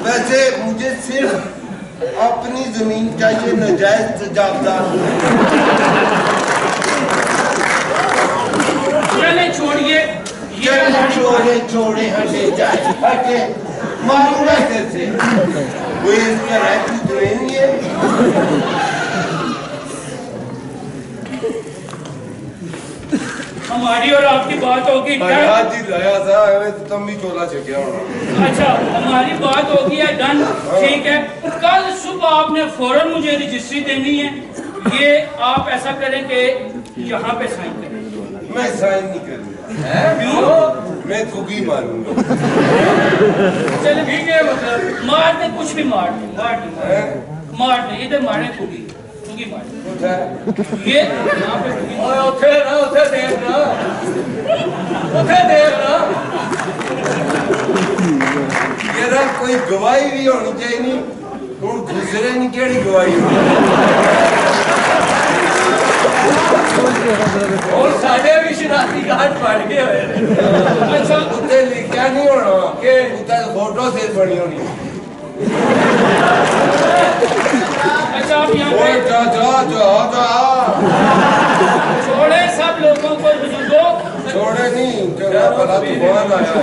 वैसे मुझे सिर्फ अपनी जमीन चाहिए नजायज जवाबदार। चले छोड़िए ये छोड़े हटे जाए हटे मारूंगा कैसे कोई इसका राइट तो नहीं है। हमारी और आपकी बात होगी क्या? जी लाया था तुम भी चोला चुके हो। अच्छा हमारी बात होगी है डन ठीक है। कल सुबह आपने फौरन मुझे रजिस्ट्री देनी है ये आप ऐसा करें कि यहाँ पे साइन करें। मैं साइन नहीं करूंगा। क्यों? मैं कुकी मारूंगा। चल ठीक है, मतलब मार दे, कुछ भी मार दे, मार दे, इधर मारे कुकी मार ये यहाँ पे उठे ना, उठे देख ना, उठे देख ना। ये कोई गवाही भी होनी चाहिए नहीं, हूँ दूसरे नहीं केड़ी गवाही और साढ़े भी शनाख्ती कार्ड पढ़ गए हुए। अच्छा उत्ते लिखा नहीं होना कि उत्ते फोटो सिर्फ बनी होनी। अच्छा आप यहाँ पे जा जा जा जा छोड़े सब लोगों को, बुजुर्गों छोड़े नहीं, तेरा भला तूफान आया।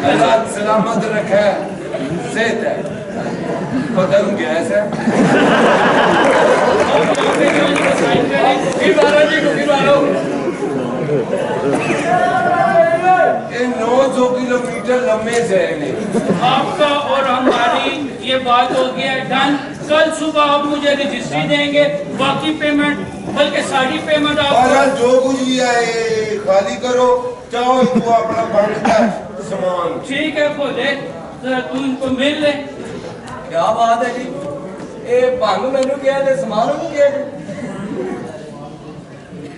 अल्लाह सलामत रखे, सेहत है, बदन गैस है। ये 900 किलोमीटर लंबे से आपका और हमारी ये बात हो गई है डन। कल सुबह आप मुझे रजिस्ट्री देंगे, बाकी पेमेंट, बल्कि सारी पेमेंट और जो कुछ भी आए खाली करो, चाहो इनको अपना बैंक का सामान। ठीक है, खोले तू इनको मिल ले। क्या बात है जी, ये भंग मैनू क्या है, समान को क्या है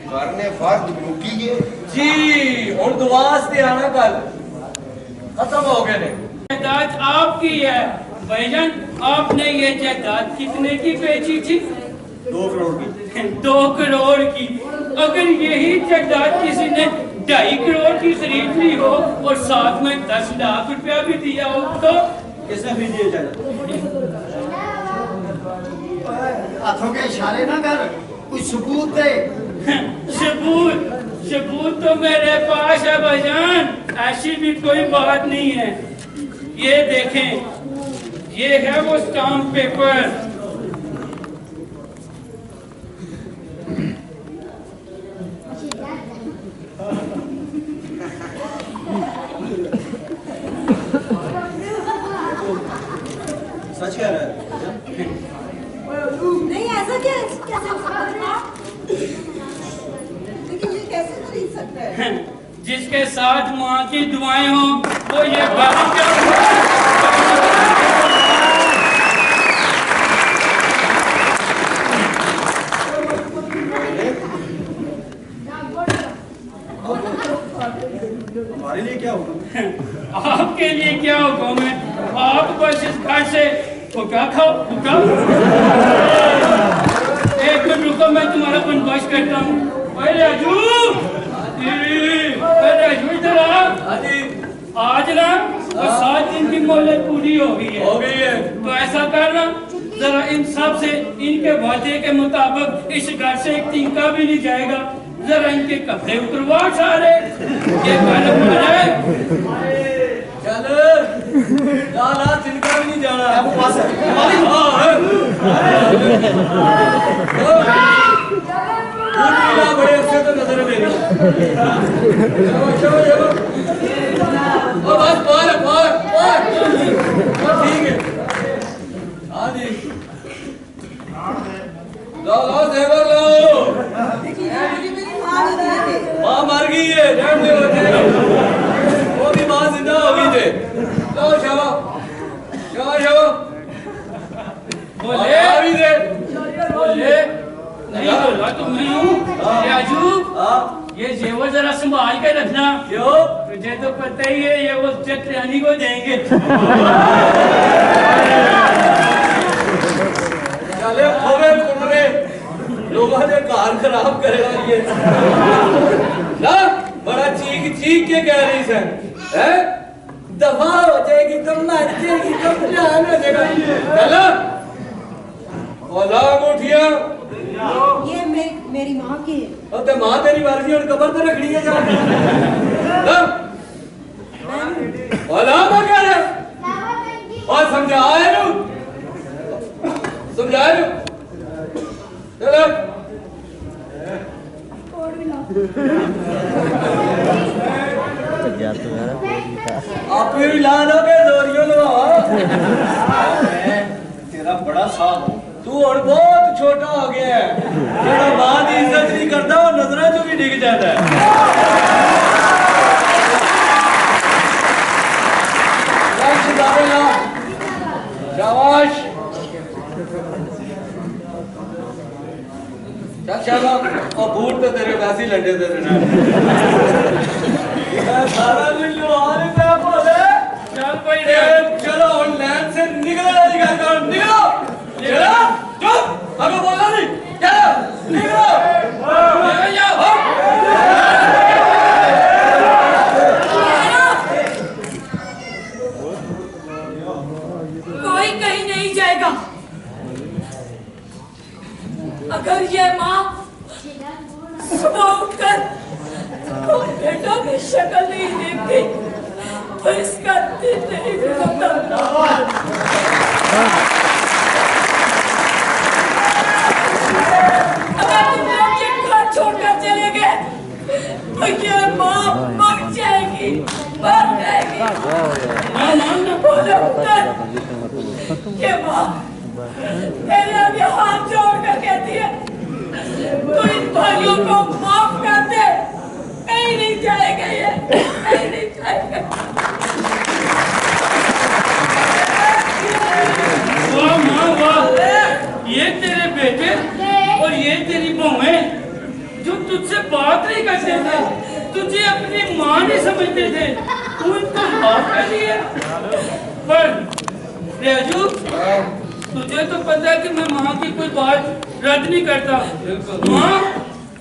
करने फर्ज मुकी गए जी। और दुआस ते आना कल खत्म हो गए ने। जायदाद आपकी है भाईजान। आपने ये जायदाद कितने की बेची थी? 2 करोड़ की। 2 करोड़ की। अगर यही जायदाद किसी ने 2.5 करोड़ की खरीद ली हो और साथ में 10 लाख रुपया भी दिया हो तो किसने खरीदी जायदाद? हाथों के इशारे ना कर, कुछ सबूत दे। सबूत तो मेरे पास है भाईजान, ऐसी भी कोई बात नहीं है। ये देखें, ये है वो स्टाम्प पेपर। सच कह रहा है? नहीं ऐसा कैसे हो सकता है? लेकिन ये कैसे खरीद सकता है? जिसके साथ माँ की दुआएं हो वो ये बात हमारे लिए क्या होगा? आपके लिए क्या हुक्म है? आप बस इस घर से फुका खाओ, फुका। एक मिनट रुको, मैं तुम्हारा बंदोबस्त करता हूँ। राजू, राजू इधर आ। आज ना 7 दिन की मोहलत पूरी हो गई है। तो ऐसा करना, जरा इन सब से इनके वादे के मुताबिक इस घर से एक तिनका भी नहीं जाएगा। जरा इनके कपड़े उतरवा सारे, ये मालूम हो जाए। चल लाला तिनका भी नहीं जाना। बड़े अच्छे तो नजर मेरी। बस पार पार पार ठीक है। हाँ जी लो लो सेवर लो। माँ मर गई है, जान दे वो भी माँ जिंदा हो गई थे। लो शाबा शाबा शाबा बोले नहीं बोला तो मैं हूँ राजू। ये जेवर जरा संभाल के रखना। क्यों? तुझे तो पता ही है ये वो चक्रानी को देंगे। चले खोवे कुमरे लोगों ने कार खराब करेगा ये ना। बड़ा चीख चीख के कह रही सर है, दफा हो जाएगी तो मर जाएगी तो जान हो जाएगा। चलो ओला मुठिया ये मेरी माँ की है। अब तो माँ तेरी मर्जी और कबर तो रखनी है जान। ओला मैं कह रहा और समझाए नु समझाए नु। चलो आप भी ला दोगे जोरियों लो तेरा बड़ा साहब हूँ तू और बहुत छोटा हो गया है तेरा मां की इज्जत नहीं करता और नजरों चो भी डिग जाता है शाबाश चल और बूट तो तेरे वैसे ही लंडे तेरे ना सारा दिन लो आने पे बोले चल कोई चलो और लैंड से निकलो निकलो चलो चुप अगर बोला नहीं चलो निकलो कोई कहीं नहीं जाएगा। अगर ये माँ सुबह उठकर बेटों की शक्ल नहीं देखती तो इसका दिन नहीं गुजरता। अगर तुम लोग ये घर छोड़कर चले गए तो ये माँ मर जाएगी मर जाएगी। बोलो उत्तर ये माँ तेरे आगे हाथ जोड़कर कहती है तो इन भाइयों को माफ कर दे कहीं नहीं जाएगा ये कहीं नहीं जाएगा। वाह माँ वाह ये तेरे बेटे और ये तेरी बहुएं जो तुझसे बात नहीं करते थे तुझे अपनी माँ नहीं समझते थे तू इनको माफ कर दिया। पर राजू तुझे तो पता है कि मैं माँ की कोई बात रद्द नहीं करता। माँ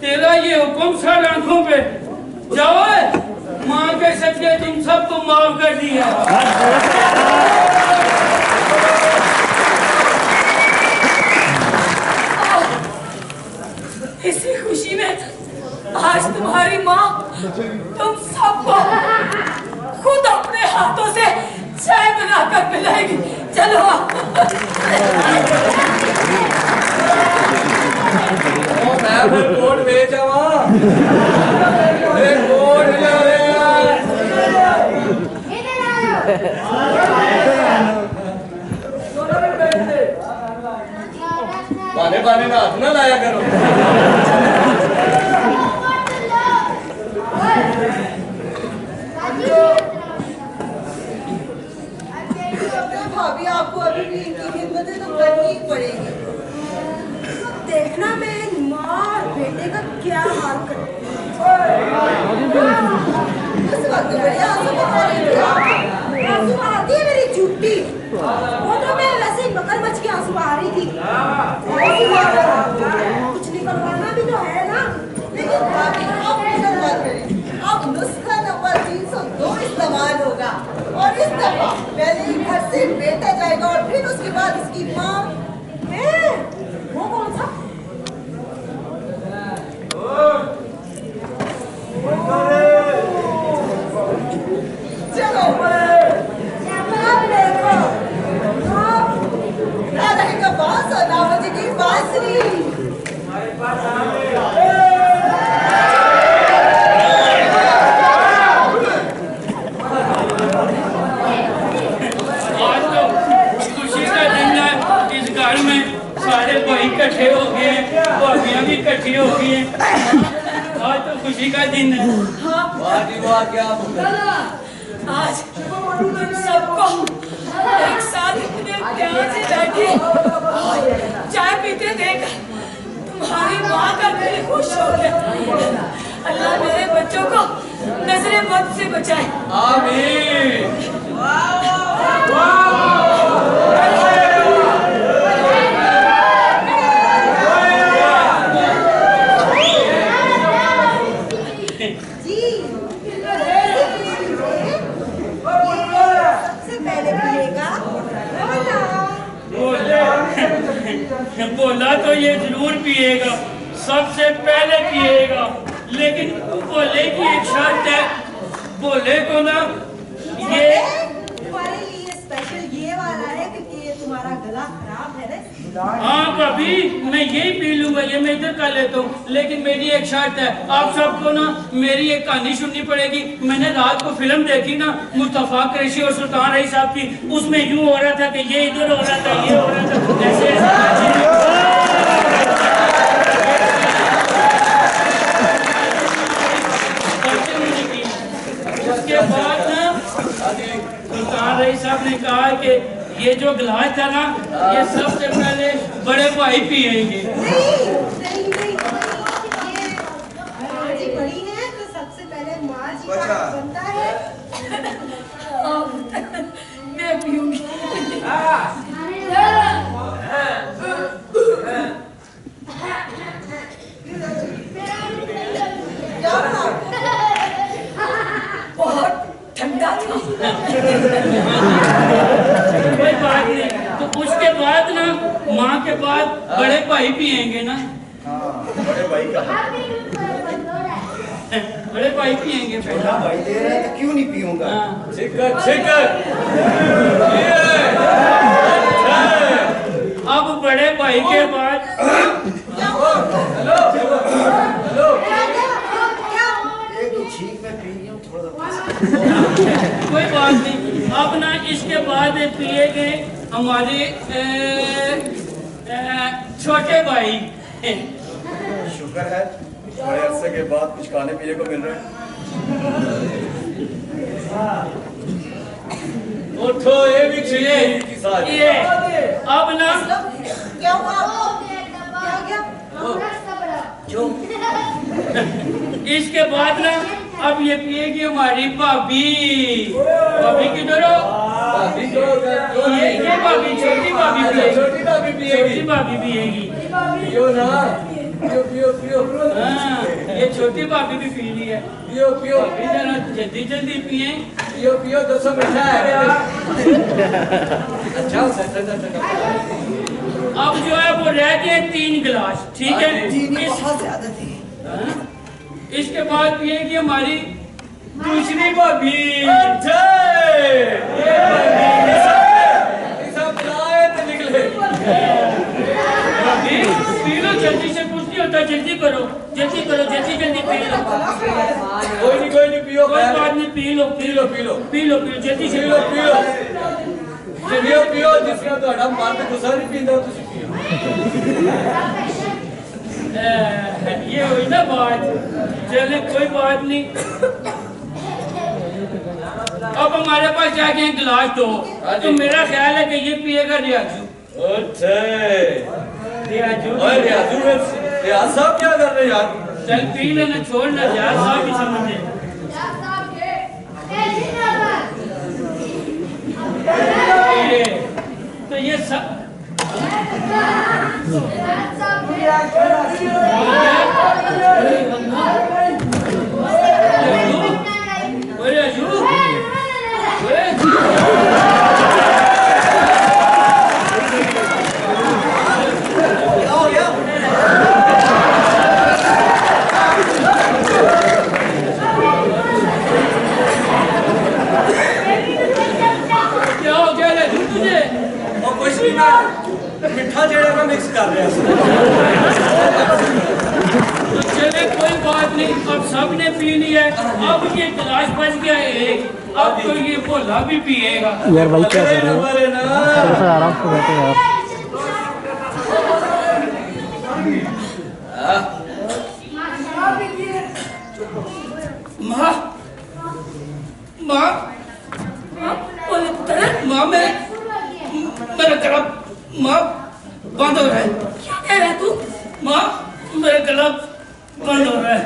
तेरा ये हुक्म सर आंखों पे जाओ माँ के सच्चे तुम सबको माफ कर दिया। इसी खुशी में आज तुम्हारी माँ तुम सबको खुद अपने हाथों से चाय बनाकर पिलाएगी। चलो मैं फिर कोट बेच आवा कोट ले बाने बाने ना हाथ ना लाया करो। भाभी आपको अभी भी इनकी खिदमतें तो करनी ही पड़ेगी। देखना मैं माँ और बेटे का क्या हाल करती हूँ। इस वक्त बड़ी आंसू बहा रही थी आप। आंसू आती है मेरी चुट्टी वो तो मैं वैसे ही मगरमच्छ की आंसू आ रही थी। कुछ निकलवाना भी तो है ना। लेकिन भाभी आप फिक्र मत करें अब नुस्खा नंबर 302 इस्तेमाल होगा और इस दफा पहले घर से बेटा जाएगा और फिर उसके बाद उसकी माँ। वो कौन सा चलो राधा का बांस और रावजी की बांसुरी। आज तो खुशी का दिन है इस घर में सारे भाई इकट्ठे हो गए भाभियां भी इकट्ठी हो गई हैं। आज तो खुशी का दिन है। वाह जी वाह क्या आज तुम सबको एक साथ इतने प्यार से बैठी चाय पीते देख तुम्हारी माँ का दिल खुश हो गया। अल्लाह मेरे बच्चों को नजरे बद से बचाए। आमीन। बोला तो ये जरूर पिएगा सबसे पहले पिएगा लेकिन बोले की एक शर्त है बोले को ना ये तुम्हारे लिए स्पेशल ये वाला है क्योंकि ये तुम्हारा गला खराब है ना हाँ भाभी, मैं यही पी लूंगा, ये मैं इधर कर लेता हूँ, लेकिन मेरी एक शर्त है, आप सबको ना मेरी एक कहानी सुननी पड़ेगी। मैंने रात को फिल्म देखी ना मुस्तफा कुरैशी और सुल्तान रईस साहब की, उसमें यूं हो रहा था कि ये इधर हो रहा था, ये हो रहा था, ऐसे उसके बाद ना सुल्तान रईस साहब ने कहा कि ये जो गिलास था ना, ये सबसे पहले बड़े भाई पिएंगे। नहीं, ये माँ जी बड़ी है तो सबसे पहले माँ जी का बनता है। मैं पीऊंगी। बहुत ठंडा था। कोई बात नहीं, तो उसके बाद ना माँ के बाद बड़े भाई पिएंगे ना। बड़े भाई का बड़े भाई पिएंगे। छोटा भाई दे रहे हैं तो क्यों नहीं पीऊंगा? अब बड़े भाई के बाद एक तो छींक में पी हूँ थोड़ा। कोई बात नहीं, अब ना इसके बाद पिएंगे हमारे छोटे भाई। शुक्र है बड़े अरसे के बाद कुछ खाने पीने को मिल रहा है। उठो, ये भी चाहिए ये अब ना क्या हुआ? क्या? इसके बाद ना अब ये पिएगी हमारी भाभी। भाभी किधर हो? ये भाभी, छोटी भाभी पिएगी। छोटी भाभी पिएगी। पियो ना, पियो। हाँ, ये छोटी भाभी भी पी रही है। पियो। अभी जरा जल्दी पिए। पियो, 200 मीठा है। अच्छा। अब जो है वो रह गए 3 गिलास, ठीक है? बहुत ज्यादा थी। इसके बाद पिएगी हमारी दूसरी भाभी। भाभी पी लो जल्दी से, कुछ नहीं होता, जल्दी करो, जल्दी पी लो। कोई नहीं, पियो। कोई बात नहीं, पी लो, जल्दी से पियो। जिसका ਤੁਹਾਡਾ ਮਨ ਗੁੱਸਾ नहीं पींदा, ਤੁਸੀਂ पियो। ये हुई ना बात। चले कोई बात नहीं। अब हमारे पास जाके एक गिलास दो, तो मेरा ख्याल है कि ये पिएगा रियाजू। रियाज साहब क्या कर रहे हैं यार? चल पी लेना, छोड़ना, रियाज साहब भी समझे। तो ये सब मिठा जेड़ा ना मिक्स कर रहे हैं। तो चले कोई बात नहीं, अब सबने पी लिया है। अब ये गिलास बच गया एक, अब तो ये भोला भी पिएगा। यार भाई क्या कर रहे हो? थोड़ा सा आराम से बैठो यार। माँ मेरा गला बंद हो रहा है। क्या कह रहा है तू? माँ मेरा गला बंद हो रहा है।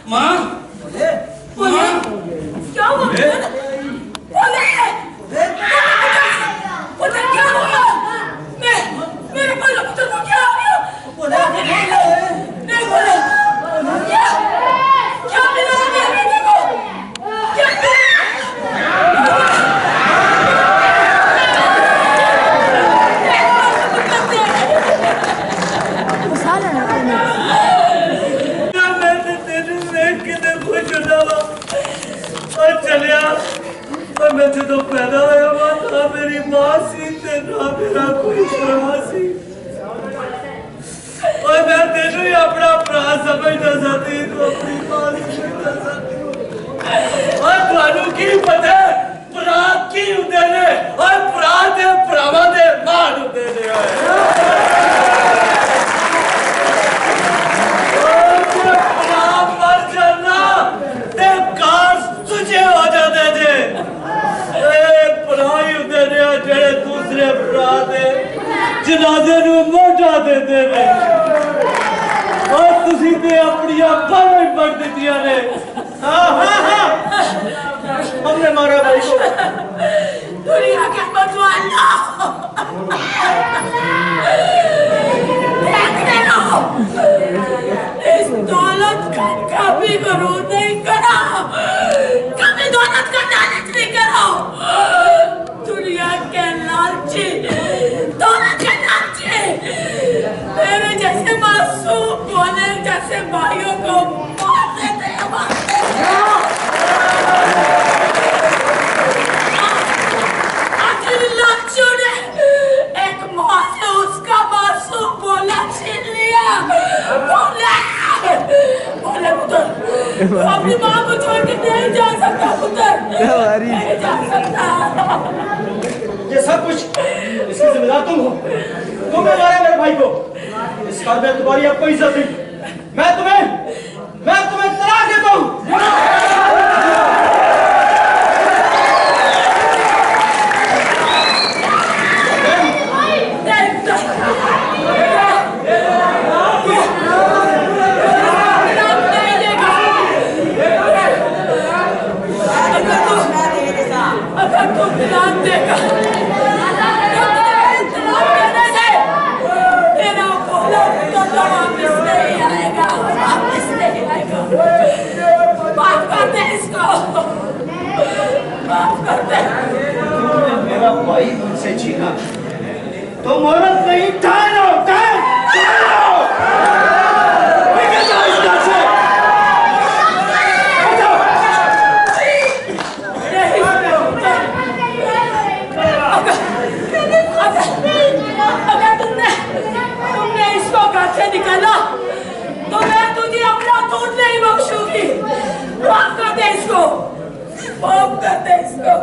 माँ क्या हुआ? बोले क्या हुआ? मेरे डॉक्टर को क्या हो गया? नहीं बोले क्या मिला मेरे बेटे को? क्या मैं तो पैदा होया था, मेरी माँ सी, ना मेरा कोई सी। और मैं तेनू ही अपना भरा समझता सा, तेनू अपनी मां समझता सा। और थानू की पता भरा की हुंदे ने और भरा दे भरावां दे मान हुंदे ने। जेड़े दूसरे भरा दे जनाजे नूं मोटा देते ने और तुसी ते अपनी बाहों ही बढ़ दित्तियां ने। हाँ हाँ हाँ हमने मारा भाई को। दुनिया के मतवाला देखने लो, इस दौलत का कभी करो नहीं करा, कभी दौलत का लालच नहीं करो। दुनिया के लालची, दौलत के लालची मेरे जैसे मासूम बोले जैसे भाइयों को मार देते हैं, मार देते हैं। आखिर लालचू ने एक माँ से उसका मासूम बोला छीन लिया। बोले पुत्र अपनी माँ को छोड़ के नहीं जा सकता, पुत्र नहीं जा सकता। ये सब कुछ इसकी जिम्मेदार तुम हो, तुमने मारा मेरे भाई को। इस घर में तुम्हारी अब कोई इज्जत नहीं। मैं तुम्हें तलाक देता हूँ। अगर तुम तलाक देगा मेरा भाई मुझसे छीना तो औरत नहीं, ठहरो ठहरो निकल जाओ इस घर से। अगर तुमने इसको घर से निकाला तो मैं तुझे अपना दूध नहीं बख्शूंगी। माफ कर दे इसको, माफ कर दे इसको।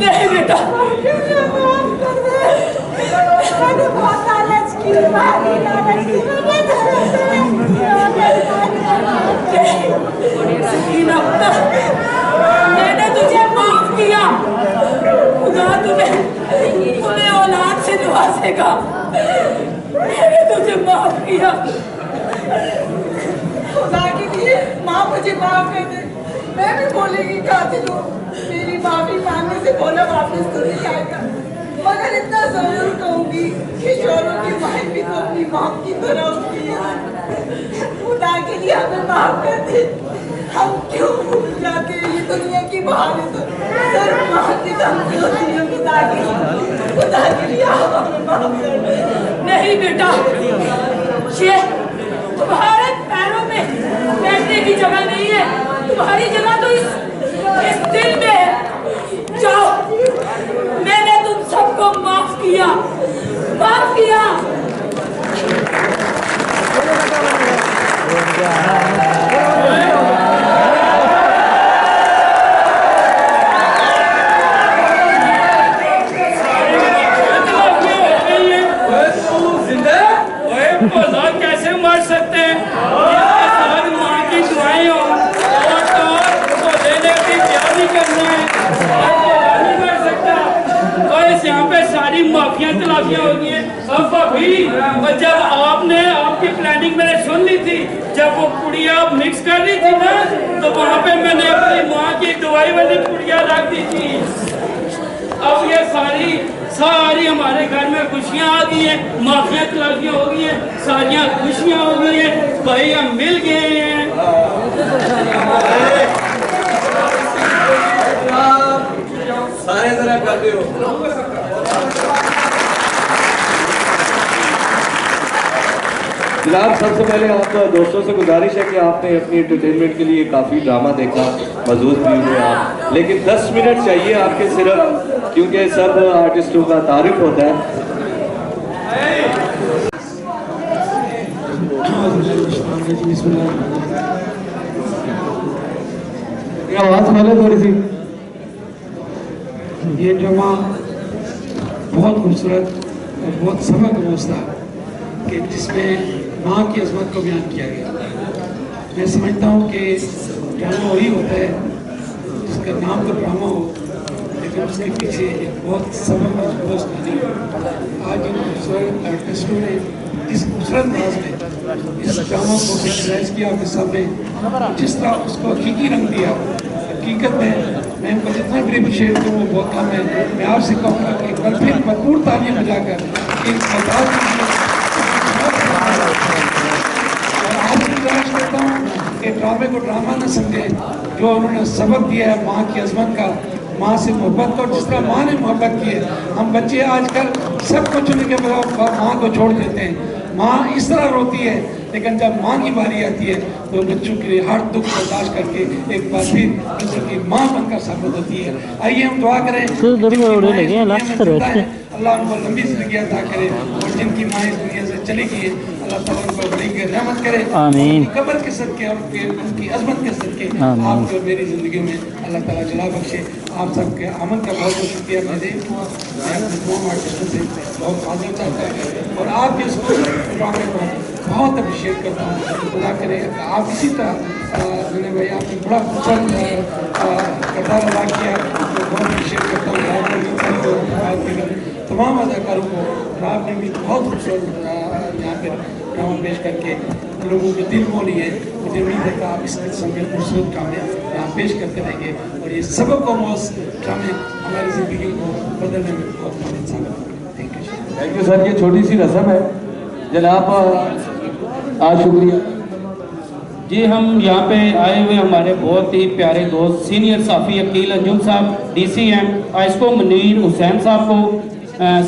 नहीं बेटा, मैंने तुझे माफ किया। खुदा तुम्हें औलाद से नवाजेगा। मैंने तुझे माफ किया। खुदा के लिए माँ मुझे माफ कर दे। मैं भी बोलेगी कातिल हूँ, मेरी माफी मांगने से बोला वापस तो नहीं आएगा। मगर इतना जरूर कहूँगी कि शोरों की माँ भी तो अपनी माँ की तरह होती है। खुदा के लिए हमें माफ कर दे। हम क्यों भूल जाते हैं ये दुनिया की बहाने तो सिर्फ माँ की धमकी होती है। खुदा के लिए आप हमें माफ कर दे। नहीं बेटा, ये तुम्हारे पैरों में बैठने की जगह नहीं है। तुम्हारी जगह तो इस दिल में है। जाओ, मैंने तुम सबको माफ किया, माफ किया। कैसे मर सकते हैं? माँ की दुआएं हो तो देने की तैयारी करना है, नहीं कर सकता। तो इस यहाँ पे सारी माफिया तलाशियां हो गई हैं। अब भाभी, जब आपने आपकी प्लानिंग मैंने सुन ली थी, जब वो पुड़िया मिक्स कर रही थी ना, तो वहाँ पे मैंने अपनी माँ की दवाई वाली पुड़िया रख दी थी। अब ये सारी हमारे घर में खुशियां आ गई हैं, माफिया तलाफियां हो गई हैं, सारियां खुशियां हो गई हैं, भाई हम मिल गए हैं। सारे जरा करते हो। जनाब, सबसे पहले आपका दोस्तों से गुजारिश है कि आपने अपनी एंटरटेनमेंट के लिए काफ़ी ड्रामा देखा, मजबूत भी हुए आप, लेकिन 10 मिनट चाहिए आपके सिर्फ, क्योंकि सब आर्टिस्टों का तारीफ होता है। आवाज़ खोलो थोड़ी सी। ये ड्रामा बहुत खूबसूरत और बहुत सबकआमूज़ था कि जिसमें माँ की अज़मत को बयान किया गया। मैं समझता हूँ कि ड्रामा वही होता है जिसका नाम तो ड्रामा हो, लेकिन उसके पीछे एक बहुत सबकआमूज़ कहानी हो। आज इन खूबसूरत आर्टिस्टों ने इस खूबसूरत अंदाज में इस ड्रामा को पिक्चराइज किया आपके सामने, जिस तरह उसको हकीकी रंग दिया। हकीकत में मैं उनको जितना भी अप्रिशिएट करूँ वो बहुत कम है। मैं आपसे कहूँगा कि एक बार फिर भरपूर तालियां बजाकर एक और आपसे गुजारिश करता हूँ कि ड्रामे को ड्रामा न समझे, जो उन्होंने सबक दिया है माँ की अज़मत का, माँ से मोहब्बत को, जिस तरह माँ ने मोहब्बत की है। हम बच्चे आजकल सब कुछ उनके बाद माँ को छोड़ देते हैं। माँ इस तरह रोती है, लेकिन जब माँ की बारी आती है तो बच्चों के लिए हर दुख बर्दाश्त करके एक बार फिर बच्चों की माँ बनकर साबित होती है। आइए हम दुआ करें अल्लाह उनको लंबी जिंदगी अता करे, और जिनकी माँ इस दुनिया से चली गई है अल्लाह ताला उनको बड़ी रहमत करे, आमीन। कब्र के सदके और उनकी अज़मत के सदके आपको और मेरी ज़िंदगी में अल्लाह ताला जला बख्शे। आप सबके आमन का बहुत बहुत शुक्रिया। मैं अपने तमाम आर्टिस्टों से बहुत माजूद चाहता हूँ और आपके इस ड्रामे को बहुत अप्रिशिएट करता हूँ। खुदा करे आप इसी तरह मैंने भाई आपने बड़ा खूबसूरत किरदार अदा किया, तो बहुत अप्रिशिएट करता हूँ। तमाम अदाकारों को आपने भी बहुत खूबसूरत यहाँ पर ड्रामा पेश करके लोगों के दिल मोह लिए। मुझे उम्मीद है कि आप इस किस्म के खूबसूरत ड्रामे यहाँ पेश करते रहेंगे और ये सबकआमूज़ ड्रामे हमारी ज़िंदगी को बदलने में बहुत मदद साबित होंगे। Thank you sir. ये छोटी सी रस्म है जनाब। आज शुक्रिया जी। हम यहाँ पे आए हुए हमारे बहुत ही प्यारे दोस्त सीनियर साफ़ी अकील अंजुम साहब, DCM आइस्को मुनीर हुसैन साहब को,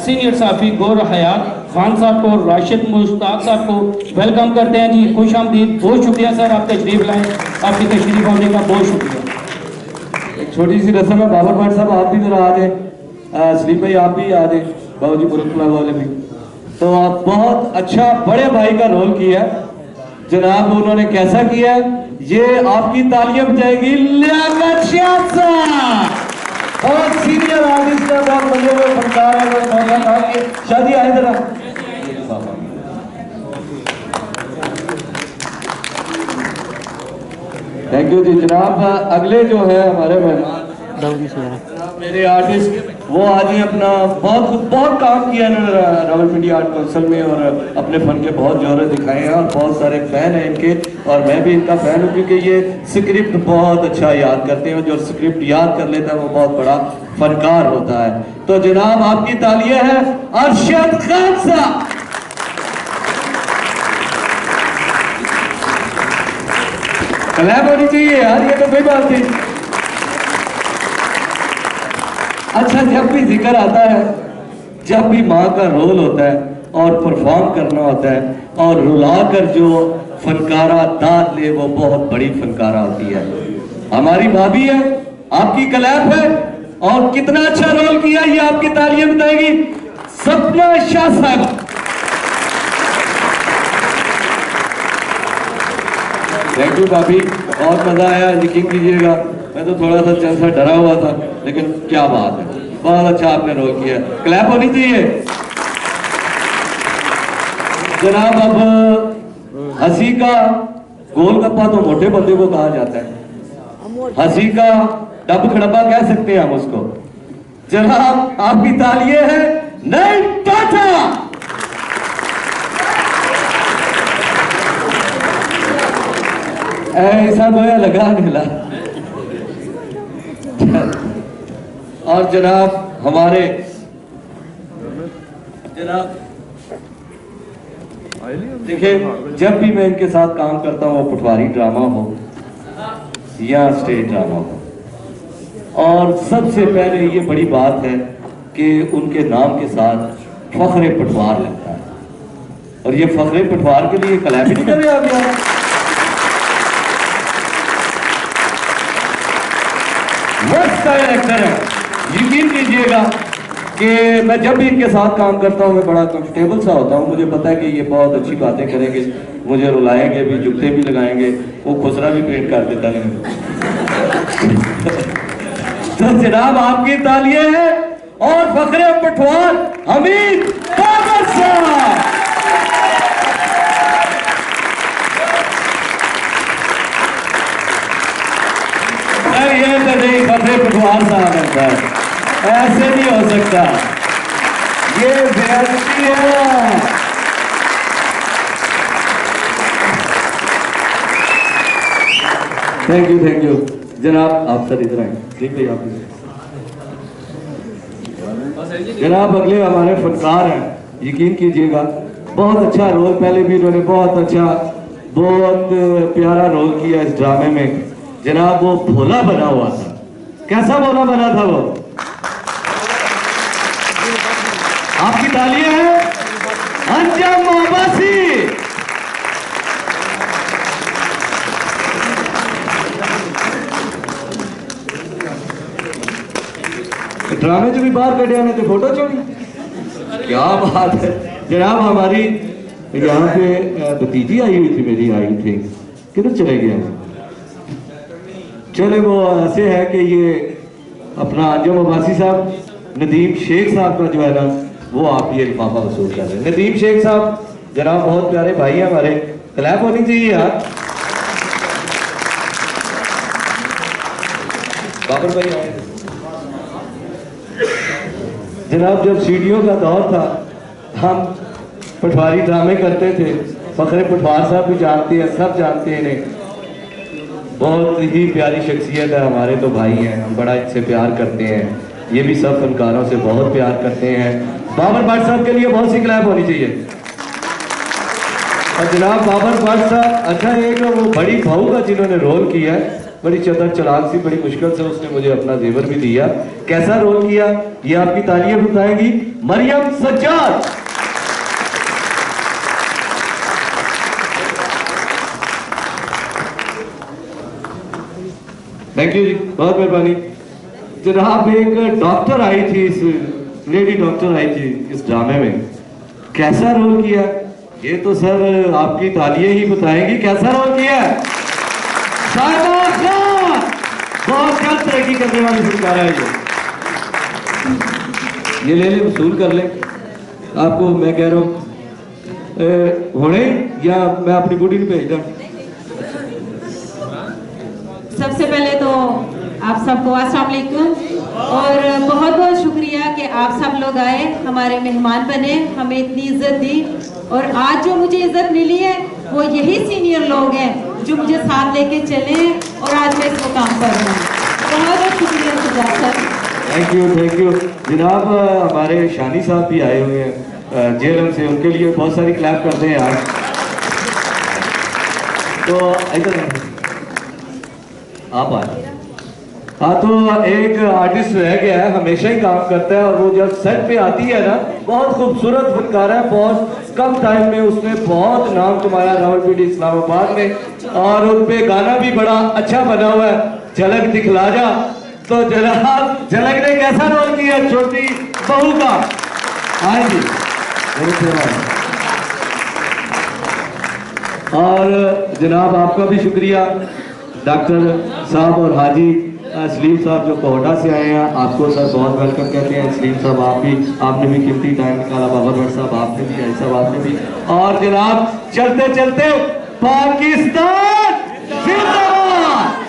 सीनियर साफ़ी गौर हयात खान साहब को, राशिद मुश्ताक साहब को वेलकम करते हैं जी। खुश आमदीद। बहुत शुक्रिया सर, आप तशरीफ लाएँ, आपकी तशरीफ होने का बहुत शुक्रिया। एक छोटी सी रस्म है। बाबर भाई साहब आप भी जरा आ जाए, सलीम भाई आप भी आ जाए, बाबूजी बुरकला वाले भी। तो आप बहुत अच्छा बड़े भाई का रोल किया है जनाब। उन्होंने कैसा किया ये आपकी तालियां बजाएगी लियाकत शाह साहब, बहुत सीनियर आर्टिस्ट है, बहुत बड़े बड़े फनकार है, बहुत आपकी शादी आए जरा। थैंक यू जी जनाब। अगले जो है हमारे मेहमान मेरे आर्टिस्ट, वो आज ही अपना बहुत काम किया इन्होंने रावलपिंडी आर्ट काउंसिल में और अपने फन के बहुत जोरे दिखाए हैं और बहुत सारे फैन हैं इनके, और मैं भी इनका फैन हूँ क्योंकि ये स्क्रिप्ट बहुत अच्छा याद करते हैं। जो स्क्रिप्ट याद कर लेता है वो बहुत बड़ा फनकार होता है। तो जनाब आपकी तालियां है अरशद खान साहब। क्लैप होनी चाहिए यार, ये तो कोई बात नहीं। अच्छा, जब भी जिक्र आता है, जब भी माँ का रोल होता है और परफॉर्म करना होता है और रुला कर जो फनकारा दाद ले, वो बहुत बड़ी फनकारा होती है। हमारी भाभी है, आपकी क्लैप है, और कितना अच्छा रोल किया ये आपकी तालियां बताएगी सपना शाह साहब। थैंक यू भाभी, बहुत मजा आया, यकीन कीजिएगा मैं तो थोड़ा सा चंद सा डरा हुआ था, लेकिन क्या बात है, बहुत अच्छा आपने रोल किया। क्लैप होनी चाहिए जनाब। अब हंसी का गोलगप्पा तो मोटे बंदे को कहा जाता है, हंसी का डब खड़ब्बा कह सकते हैं हम उसको। जनाब आपकी तालियां है नहीं टाटा। ऐसा गोया लगा ढीला। और जनाब हमारे जनाब देखिए, जब भी मैं इनके साथ काम करता हूँ, वो पटवारी ड्रामा हो या स्टेज ड्रामा हो, और सबसे पहले ये बड़ी बात है कि उनके नाम के साथ फखरे पटवार लगता है। और ये फखरे पटवार के लिए क्लैप ही नहीं कर रहे आप यार। मस्त एक्टर है, यकीन कीजिएगा कि मैं जब भी इनके साथ काम करता हूँ मैं बड़ा कंफर्टेबल सा होता हूँ। मुझे पता है कि ये बहुत अच्छी बातें करेंगे, मुझे रुलाएंगे भी, जुगते भी लगाएंगे, वो खुसरा भी पेंट कर देता है। तो जनाब आपकी तालियां हैं और फखरे पटवार हमीद बाबर साहब। ये तो नहीं, फखरे पटवार साहब है सर, ऐसे नहीं हो सकता, ये बेइज्जती है। थैंक यू जनाब। आप सर इधर आए, देखिए आप जनाब। अगले हमारे फनकार हैं, यकीन कीजिएगा बहुत अच्छा रोल, पहले भी इन्होंने बहुत अच्छा, बहुत प्यारा रोल किया इस ड्रामे में। जनाब वो भोला बना हुआ था, कैसा भोला बना था वो? आपकी तालियां हैं अंजम अब्बासी। ड्रामे जो भी बाहर कटे आने तो फोटो छोड़ी, क्या बात है जनाब। हमारी यहाँ पे भतीजी आई हुई थी, मेरी आई थी, किधर चले गए? चले वो ऐसे है कि ये अपना अंजम अब्बासी साहब, नदीम शेख साहब का जो है ना, वो आप ये लिफाफा वसूल कर रहे हैं। नदीम शेख साहब जनाब बहुत प्यारे भाई हैं हमारे, क्लैप होनी चाहिए यार। बाबर भाई आए जनाब, जब सीढ़ियों का दौर था हम पटवारी ड्रामे करते थे, फखरे पटवार साहब भी जानते हैं, सब जानते हैं इन्हें, बहुत ही प्यारी शख्सियत है, हमारे तो भाई हैं, हम बड़ा इनसे प्यार करते हैं, ये भी सब फनकारों से बहुत प्यार करते हैं। बाबर भट्ट साहब के लिए बहुत सी क्लैप होनी चाहिए। और जनाब बाबर भट्ट साहब, अच्छा एक वो बड़ी बहू का जिन्होंने रोल किया है, बड़ी चतुर चालाक सी, बड़ी मुश्किल से उसने मुझे अपना जेवर भी दिया। कैसा रोल किया ये आपकी तालियां बताएंगी मरियम सज्जाद। थैंक यू जी, बहुत मेहरबानी। जनाब एक डॉक्टर आई थी, इस लेडी डॉक्टर आई थी इस ड्रामे में, कैसा रोल किया ये तो सर आपकी तालियां ही बताएंगी, कैसा रोल किया। साहिबा खान बहुत जल्द तरक्की करने वाली फनकार है ये ले वसूल कर ले। आपको मैं कह रहा हूँ होने या मैं अपनी बुढ़ी को भेज दूं। सबसे पहले तो आप सबको अस्सलाम वालेकुम और बहुत बहुत शुक्रिया कि आप सब लोग आए, हमारे मेहमान बने, हमें इतनी इज्जत दी। और आज जो मुझे इज्जत मिली है वो यही सीनियर लोग हैं जो मुझे साथ लेके चले और आज मैं इसको काम कर रहा हूँ। बहुत बहुत शुक्रिया सर। थैंक यू जनाब। हमारे शानी साहब भी आए हुए हैं जेलम से, उनके लिए बहुत सारी क्लैप करते हैं आज। तो इधर आप आए। हाँ, तो एक आर्टिस्ट रह गया है, हमेशा ही काम करता है और वो जब सेट पे आती है ना, बहुत खूबसूरत फनकार है, बहुत कम टाइम में उसने बहुत नाम कमाया रावलपिंडी इस्लामाबाद में, और उन पे गाना भी बड़ा अच्छा बना हुआ है, झलक दिखला जा। तो जनाब झलक ने कैसा रोल किया छोटी बहू का? हाँ जी, और जनाब आपका भी शुक्रिया डॉक्टर साहब और हाजी सलीम साहब जो कोहटा से आए हैं, आपको सर बहुत वेलकम कहते हैं। सलीम साहब आपने भी कीमती टाइम निकाला, बाबर भट्ट साहब आपने भी, आई साहब आपने भी। और जनाब चलते चलते पाकिस्तान जिंदाबाद।